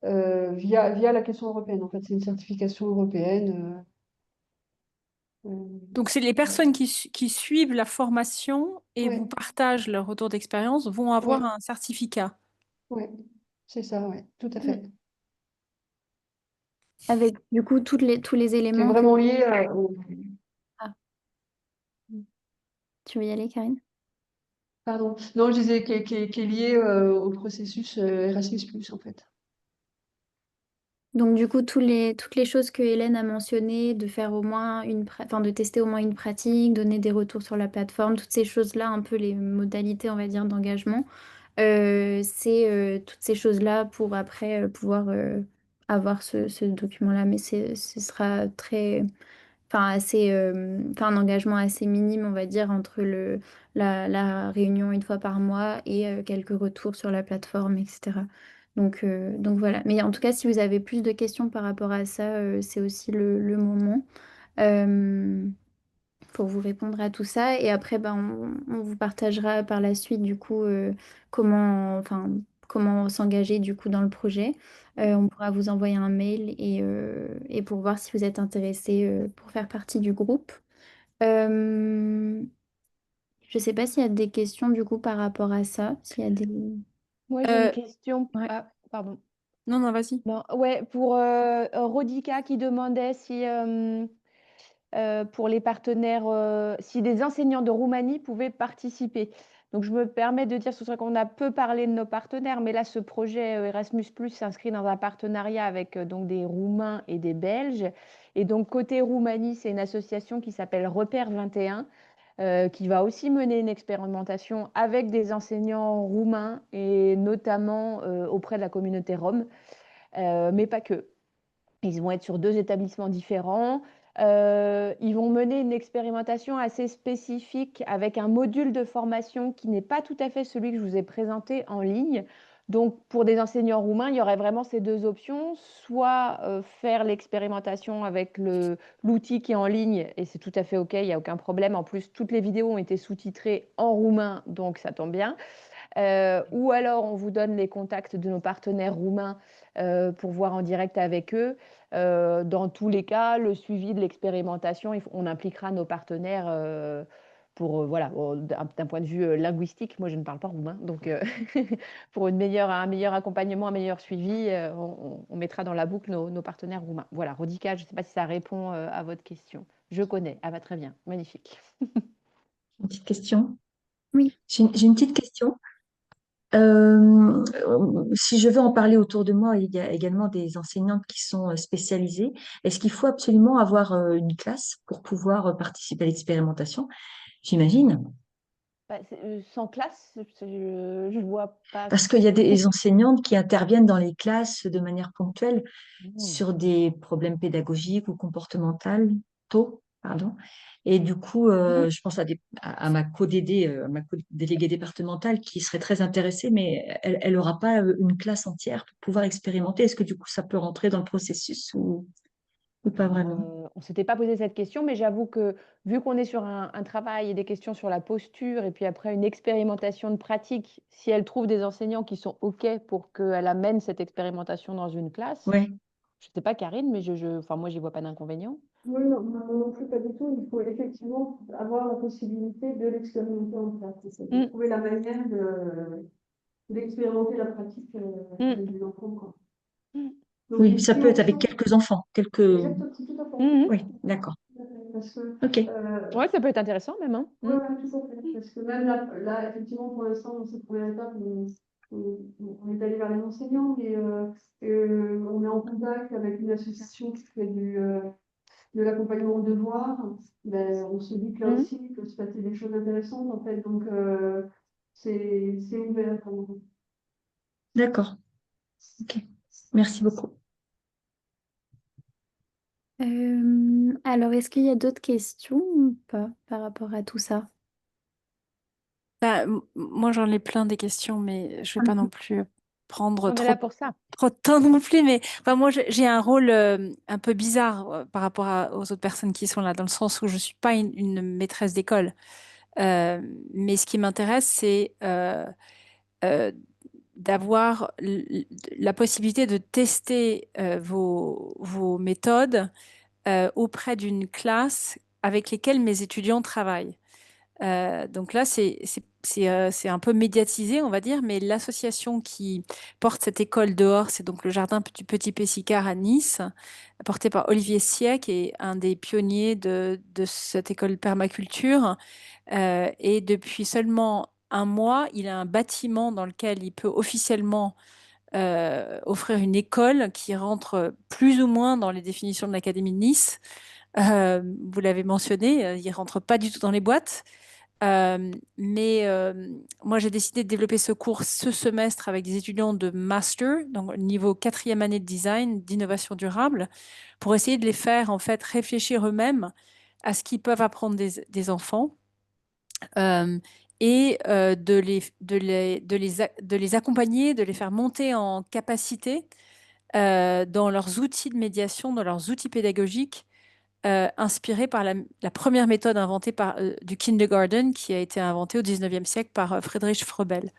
Speaker 2: via la question européenne. En fait, c'est une certification européenne.
Speaker 11: Donc, c'est les personnes qui suivent la formation et vous
Speaker 2: Ouais,
Speaker 11: partagent leur retour d'expérience vont avoir
Speaker 2: ouais,
Speaker 11: un certificat.
Speaker 2: ouais, c'est ça, ouais, tout à
Speaker 6: Mm.
Speaker 2: fait.
Speaker 6: Avec du coup tous les
Speaker 2: Qui est
Speaker 6: éléments que...
Speaker 2: vraiment lié au...
Speaker 6: Ah, tu veux y aller, Karine?
Speaker 2: Pardon. Non, je disais qui est lié au processus Erasmus+, en fait.
Speaker 6: Donc du coup, toutes les choses que Hélène a mentionnées, de faire au moins enfin, de tester au moins une pratique, donner des retours sur la plateforme, toutes ces choses-là, un peu les modalités, on va dire, d'engagement, c'est toutes ces choses-là pour après pouvoir avoir ce document-là. Mais ce sera enfin, enfin, un engagement assez minime, on va dire, entre la réunion une fois par mois et quelques retours sur la plateforme, etc. Donc voilà. Mais en tout cas, si vous avez plus de questions par rapport à ça, c'est aussi le moment euh, pour vous répondre à tout ça. Et après, ben, on vous partagera par la suite, du coup, enfin, comment s'engager, du coup, dans le projet. On pourra vous envoyer un mail et pour voir si vous êtes intéressé pour faire partie du groupe. Euh, je ne sais pas s'il y a des questions, du coup, par rapport à ça. S'il y a des...
Speaker 4: Moi, j'ai une
Speaker 11: Euh,
Speaker 4: question.
Speaker 11: ouais.
Speaker 4: Ah, pardon.
Speaker 11: Non, non, vas-y.
Speaker 4: Non, ouais, pour Rodica qui demandait si pour les partenaires, si des enseignants de Roumanie pouvaient participer. Donc, je me permets de dire, ce serait qu'on a peu parlé de nos partenaires, mais là, ce projet Erasmus+ s'inscrit dans un partenariat avec donc des Roumains et des Belges. Et donc, côté Roumanie, c'est une association qui s'appelle Repère 21, qui va aussi mener une expérimentation avec des enseignants roumains et notamment auprès de la communauté rome, mais pas que. Ils vont être sur 2 établissements différents. Ils vont mener une expérimentation assez spécifique avec un module de formation qui n'est pas tout à fait celui que je vous ai présenté en ligne. Donc, pour des enseignants roumains, il y aurait vraiment ces 2 options, soit faire l'expérimentation avec l'outil qui est en ligne, et c'est tout à fait OK, il n'y a aucun problème. En plus, toutes les vidéos ont été sous-titrées en roumain, donc ça tombe bien. Ou alors, on vous donne les contacts de nos partenaires roumains pour voir en direct avec eux. Dans tous les cas, le suivi de l'expérimentation, on impliquera nos partenaires pour, voilà, d'un point de vue linguistique. Moi, je ne parle pas roumain, donc pour un meilleur accompagnement, un meilleur suivi, on mettra dans la boucle nos partenaires roumains. Voilà, Rodica, je ne sais pas si ça répond à votre question. Je connais. Ah bah très bien, magnifique.
Speaker 13: Une petite question.
Speaker 6: Oui.
Speaker 13: J'ai une petite question. Si je veux en parler autour de moi, il y a également des enseignantes qui sont spécialisées. Est-ce qu'il faut absolument avoir une classe pour pouvoir participer à l'expérimentation? J'imagine.
Speaker 4: Bah, sans classe, je ne vois pas.
Speaker 13: Parce qu'il y a des enseignantes qui interviennent dans les classes de manière ponctuelle
Speaker 4: Mmh.
Speaker 13: sur des problèmes pédagogiques ou comportementaux, pardon. Et du coup, je pense à ma co-DD, à ma co-déléguée départementale qui serait très intéressée, mais elle n'aura pas une classe entière pour pouvoir expérimenter. Est-ce que du coup, ça peut rentrer dans le processus ou pas vraiment?
Speaker 4: On ne s'était pas posé cette question, mais j'avoue que vu qu'on est sur un travail et des questions sur la posture, et puis après une expérimentation de pratique, si elle trouve des enseignants qui sont OK pour qu'elle amène cette expérimentation dans une classe,
Speaker 13: Oui,
Speaker 4: je ne sais pas Karine, mais enfin, moi, j'y vois pas d'inconvénient.
Speaker 2: Oui, non, non plus, pas du tout. Il faut effectivement avoir la possibilité de l'expérimenter en pratique. Il faut
Speaker 4: Mm,
Speaker 2: trouver la manière d'expérimenter la pratique
Speaker 4: mm,
Speaker 2: avec les enfants, quoi.
Speaker 4: mm,
Speaker 2: Donc,
Speaker 13: oui,
Speaker 2: il
Speaker 13: ça
Speaker 2: fait
Speaker 13: peut être avec
Speaker 2: option.
Speaker 13: quelques enfants, quelques...
Speaker 2: Exactement, tout à fait.
Speaker 4: mm,
Speaker 13: Oui, d'accord.
Speaker 2: Parce que,
Speaker 13: Ok.
Speaker 4: Ouais, ça peut être intéressant même, hein.
Speaker 2: ouais, ouais, tout à fait. Parce que même là, effectivement, pour l'instant, dans cette première étape, on est allé vers les enseignants, mais on est en contact avec une association qui fait de l'accompagnement au devoir. Ben, on se dit que là
Speaker 4: Mm.
Speaker 2: aussi, il peut se passer des choses intéressantes, en fait. Donc, c'est ouvert, quand même.
Speaker 13: D'accord. Ok. Merci beaucoup.
Speaker 6: Alors, est-ce qu'il y a d'autres questions ou pas par rapport à tout ça?
Speaker 11: Bah, moi, j'en ai plein des questions, mais je vais pas non plus prendre
Speaker 4: On est
Speaker 11: trop,
Speaker 4: là pour ça.
Speaker 11: trop de temps non plus, mais enfin, moi, j'ai un rôle un peu bizarre par rapport aux autres personnes qui sont là, dans le sens où je ne suis pas une maîtresse d'école. Mais ce qui m'intéresse, c'est euh, d'avoir la possibilité de tester vos méthodes auprès d'une classe avec lesquelles mes étudiants travaillent. Donc là, c'est un peu médiatisé, on va dire, mais l'association qui porte cette école dehors, c'est donc le Jardin du Petit Pessicard à Nice, porté par Olivier Siec, qui est un des pionniers de cette école permaculture. Et depuis seulement un mois, il a un bâtiment dans lequel il peut officiellement offrir une école qui rentre plus ou moins dans les définitions de l'Académie de Nice. Vous l'avez mentionné, il ne rentre pas du tout dans les boîtes. Mais moi, j'ai décidé de développer ce cours ce semestre avec des étudiants de master, donc niveau 4e année de design, d'innovation durable, pour essayer de les faire en fait réfléchir eux-mêmes à ce qu'ils peuvent apprendre des enfants et de les accompagner, de les faire monter en capacité dans leurs outils de médiation, dans leurs outils pédagogiques inspiré par la première méthode inventée du kindergarten qui a été inventée au 19e siècle par Friedrich Froebel.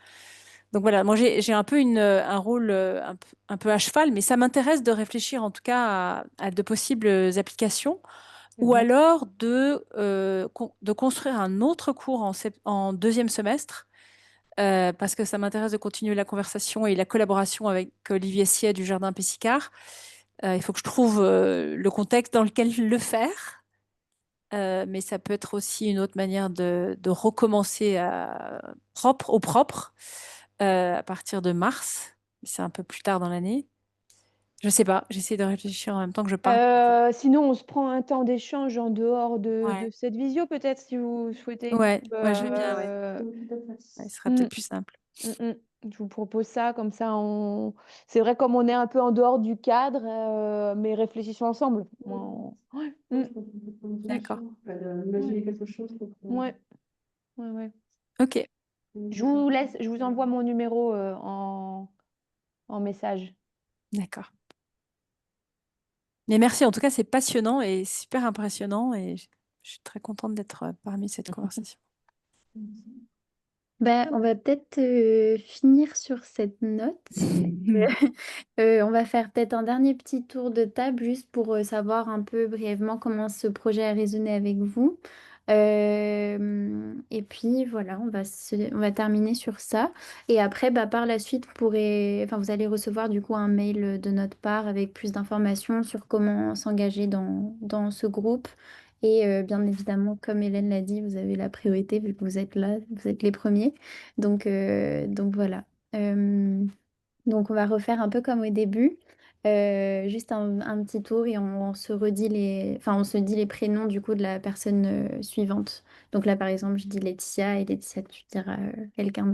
Speaker 11: Donc voilà, moi j'ai un peu un rôle un peu à cheval, mais ça m'intéresse de réfléchir en tout cas à de possibles applications ou alors de construire un autre cours en 2e semestre parce que ça m'intéresse de continuer la conversation et la collaboration avec Olivier Siet du Jardin Pessicard. Il faut que je trouve le contexte dans lequel le faire. Mais ça peut être aussi une autre manière de recommencer au propre à partir de mars. C'est un peu plus tard dans l'année. Je sais pas, j'essaie de réfléchir en même temps que je parle.
Speaker 4: Sinon, on se prend un temps d'échange en dehors de
Speaker 11: Ouais,
Speaker 4: cette visio, peut-être, si vous souhaitez.
Speaker 11: ouais, je veux bien, ouais. Ouais, ce sera
Speaker 4: Mm,
Speaker 11: peut-être plus simple.
Speaker 4: mm. Je vous propose ça, comme ça, c'est vrai, comme on est un peu en dehors du cadre, mais réfléchissons ensemble. Ouais.
Speaker 11: D'accord.
Speaker 2: Imaginer quelque chose.
Speaker 4: Ouais. Ouais.
Speaker 11: Ok,
Speaker 4: Je vous envoie mon numéro en message.
Speaker 11: d'accord. Mais merci, en tout cas, c'est passionnant et super impressionnant et je suis très contente d'être parmi cette conversation.
Speaker 6: Ben, on va peut-être finir sur cette note. On va faire peut-être un dernier petit tour de table juste pour savoir un peu brièvement comment ce projet a résonné avec vous. Et puis voilà, on va terminer sur ça. Et après, bah, par la suite, vous allez recevoir du coup un mail de notre part avec plus d'informations sur comment s'engager dans ce groupe. Et bien évidemment, comme Hélène l'a dit, vous avez la priorité vu que vous êtes là, vous êtes les premiers. Donc voilà. Donc on va refaire un peu comme au début, juste un petit tour et on se redit on se dit les prénoms du coup de la personne suivante. Donc là par exemple je dis Laetitia et Laetitia tu diras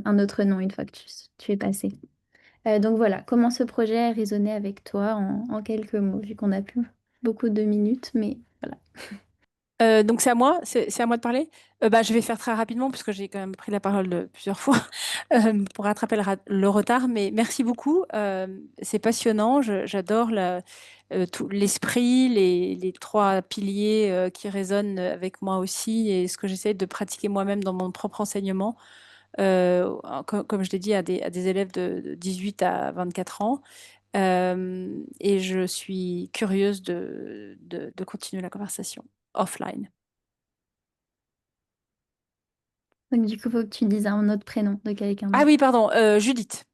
Speaker 6: un autre nom une fois que tu es passé. Donc voilà, comment ce projet a résonné avec toi en quelques mots, vu qu'on a plus beaucoup de minutes, mais voilà.
Speaker 11: Donc c'est à moi de parler. Bah, je vais faire très rapidement puisque j'ai quand même pris la parole plusieurs fois pour rattraper le retard. Mais merci beaucoup. C'est passionnant. J'adore tout l'esprit, les 3 piliers qui résonnent avec moi aussi et ce que j'essaie de pratiquer moi-même dans mon propre enseignement. Comme je l'ai dit, à des élèves de 18 à 24 ans. Et je suis curieuse de continuer la conversation offline.
Speaker 6: Donc du coup, il faut que tu dises un autre prénom de quelqu'un
Speaker 11: Ah
Speaker 6: d'autre.
Speaker 11: oui, pardon, Judith.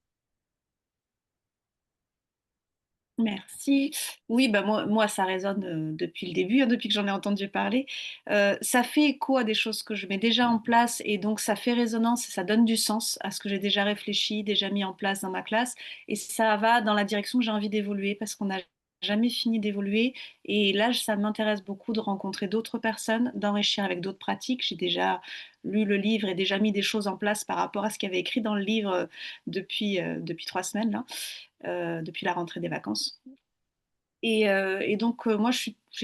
Speaker 12: Merci. Oui, bah moi, ça résonne depuis le début, hein, depuis que j'en ai entendu parler. Ça fait écho à des choses que je mets déjà en place et donc ça fait résonance et ça donne du sens à ce que j'ai déjà réfléchi, déjà mis en place dans ma classe et ça va dans la direction que j'ai envie d'évoluer parce qu'on n'a jamais fini d'évoluer et là, ça m'intéresse beaucoup de rencontrer d'autres personnes, d'enrichir avec d'autres pratiques. J'ai déjà lu le livre et déjà mis des choses en place par rapport à ce qu'il y avait écrit dans le livre depuis 3 semaines là depuis la rentrée des vacances. Et donc, moi,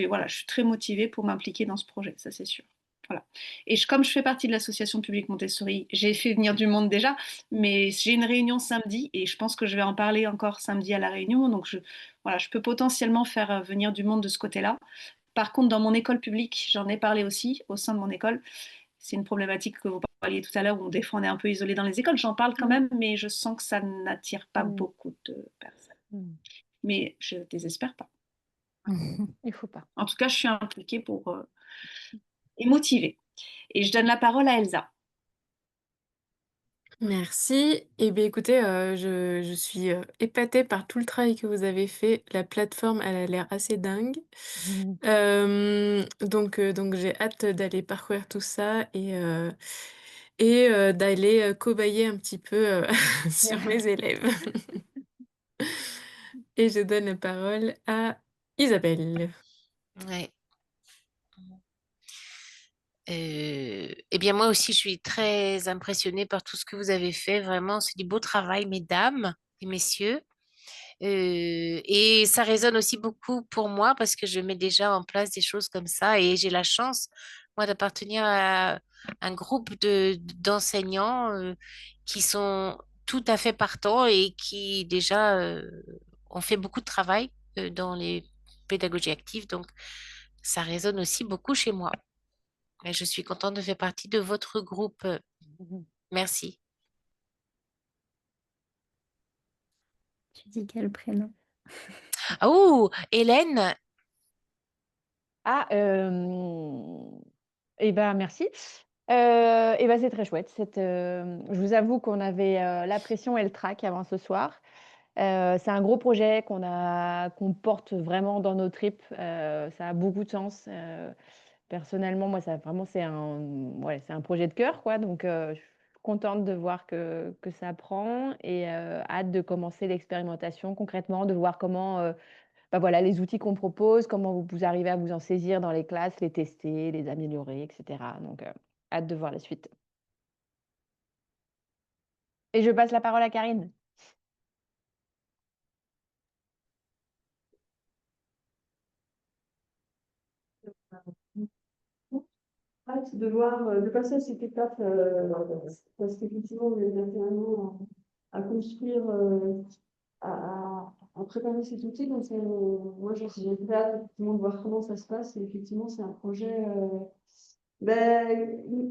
Speaker 12: voilà, je suis très motivée pour m'impliquer dans ce projet, ça c'est sûr. Voilà. Et comme je fais partie de l'association publique Montessori, j'ai fait venir du monde déjà, mais j'ai une réunion samedi et je pense que je vais en parler encore samedi à la réunion. Donc voilà, je peux potentiellement faire venir du monde de ce côté-là. Par contre, dans mon école publique, j'en ai parlé aussi au sein de mon école. C'est une problématique que vous parliez tout à l'heure où des fois on est un peu isolé dans les écoles. J'en parle quand même, mais je sens que ça n'attire pas beaucoup de personnes. Mais je désespère pas.
Speaker 4: Il faut pas.
Speaker 12: En tout cas, je suis impliquée et motivée. Et je donne la parole à Elsa.
Speaker 3: Merci. Eh bien, écoutez, je suis épatée par tout le travail que vous avez fait. La plateforme, elle a l'air assez dingue. Donc j'ai hâte d'aller parcourir tout ça et d'aller cobayer un petit peu sur mes élèves. Et je donne la parole à Isabelle.
Speaker 5: Ouais. Eh bien, moi aussi, je suis très impressionnée par tout ce que vous avez fait. Vraiment, c'est du beau travail, mesdames et messieurs. Et ça résonne aussi beaucoup pour moi parce que je mets déjà en place des choses comme ça et j'ai la chance, moi, d'appartenir à un groupe d'enseignants qui sont tout à fait partants et qui déjà ont fait beaucoup de travail dans les pédagogies actives. Donc, ça résonne aussi beaucoup chez moi. Et je suis contente de faire partie de votre groupe. Merci.
Speaker 6: Tu dis quel prénom?
Speaker 5: Oh, Hélène,
Speaker 4: Ah, eh ben merci. Eh ben c'est très chouette. Je vous avoue qu'on avait la pression et le trac avant ce soir. C'est un gros projet qu'on porte vraiment dans nos tripes. Ça a beaucoup de sens. Personnellement, moi, ça vraiment ouais, c'est un projet de cœur, quoi. Donc, je suis contente de voir que ça prend et hâte de commencer l'expérimentation concrètement, de voir comment bah voilà, les outils qu'on propose, comment vous arrivez à vous en saisir dans les classes, les tester, les améliorer, etc. Donc, hâte de voir la suite. Et je passe la parole à Karine.
Speaker 2: Hâte de voir, de passer à cette étape, parce qu'effectivement, on est vraiment à construire, à préparer cet outil. Donc, moi, j'ai très hâte effectivement de voir comment ça se passe. Et effectivement, c'est un projet,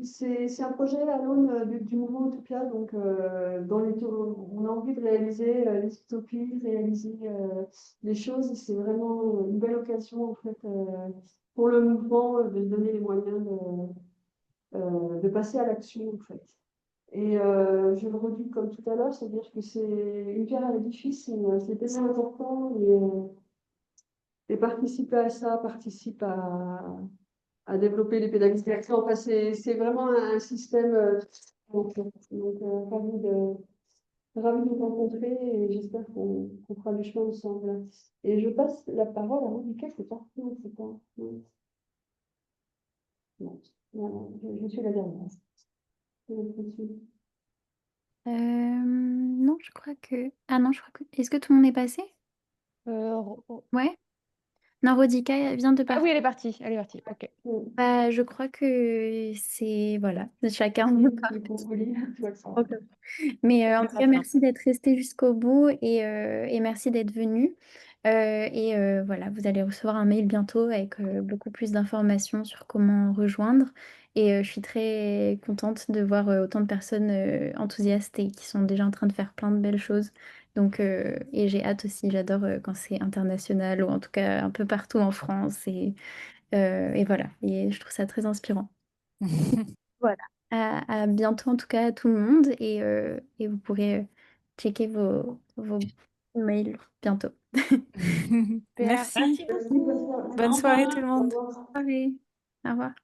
Speaker 2: c'est un projet à l'aune du mouvement Utopia. Donc, on a envie de réaliser les utopies, réaliser les choses. Et c'est vraiment une belle occasion, en fait, pour le mouvement de se donner les moyens de passer à l'action, en fait. Et je le redis comme tout à l'heure, c'est-à-dire que c'est une pierre à l'édifice, c'est tellement important et participer à ça, participe à développer les pédagogies d'action. Enfin, c'est vraiment un système. Ravi de vous rencontrer et j'espère qu'on fera le chemin ensemble. Et je passe la parole à Monica, c'est pas. Non, c'est pas. Non, non, non, je suis la dernière. J'ai l'impression.
Speaker 6: Non, je crois que... Ah non, je crois que... Est-ce que tout le monde est passé? Ouais. Non, Rodika vient de
Speaker 4: Ah
Speaker 6: partir.
Speaker 4: oui, elle est partie. Elle est partie. Ok.
Speaker 6: Bah, je crois que c'est... Voilà, chacun est parti. Mais en tout cas, merci d'être resté jusqu'au bout et merci d'être venu. Voilà, vous allez recevoir un mail bientôt avec beaucoup plus d'informations sur comment rejoindre. Et je suis très contente de voir autant de personnes enthousiastes et qui sont déjà en train de faire plein de belles choses. Donc, et j'ai hâte aussi, j'adore quand c'est international ou en tout cas un peu partout en France. Et voilà, et je trouve ça très inspirant. Voilà. À bientôt en tout cas à tout le monde et vous pourrez checker vos mails bientôt.
Speaker 11: Merci.
Speaker 4: Merci beaucoup.
Speaker 11: Bonne soirée tout le monde.
Speaker 6: Bonne soirée. Au revoir.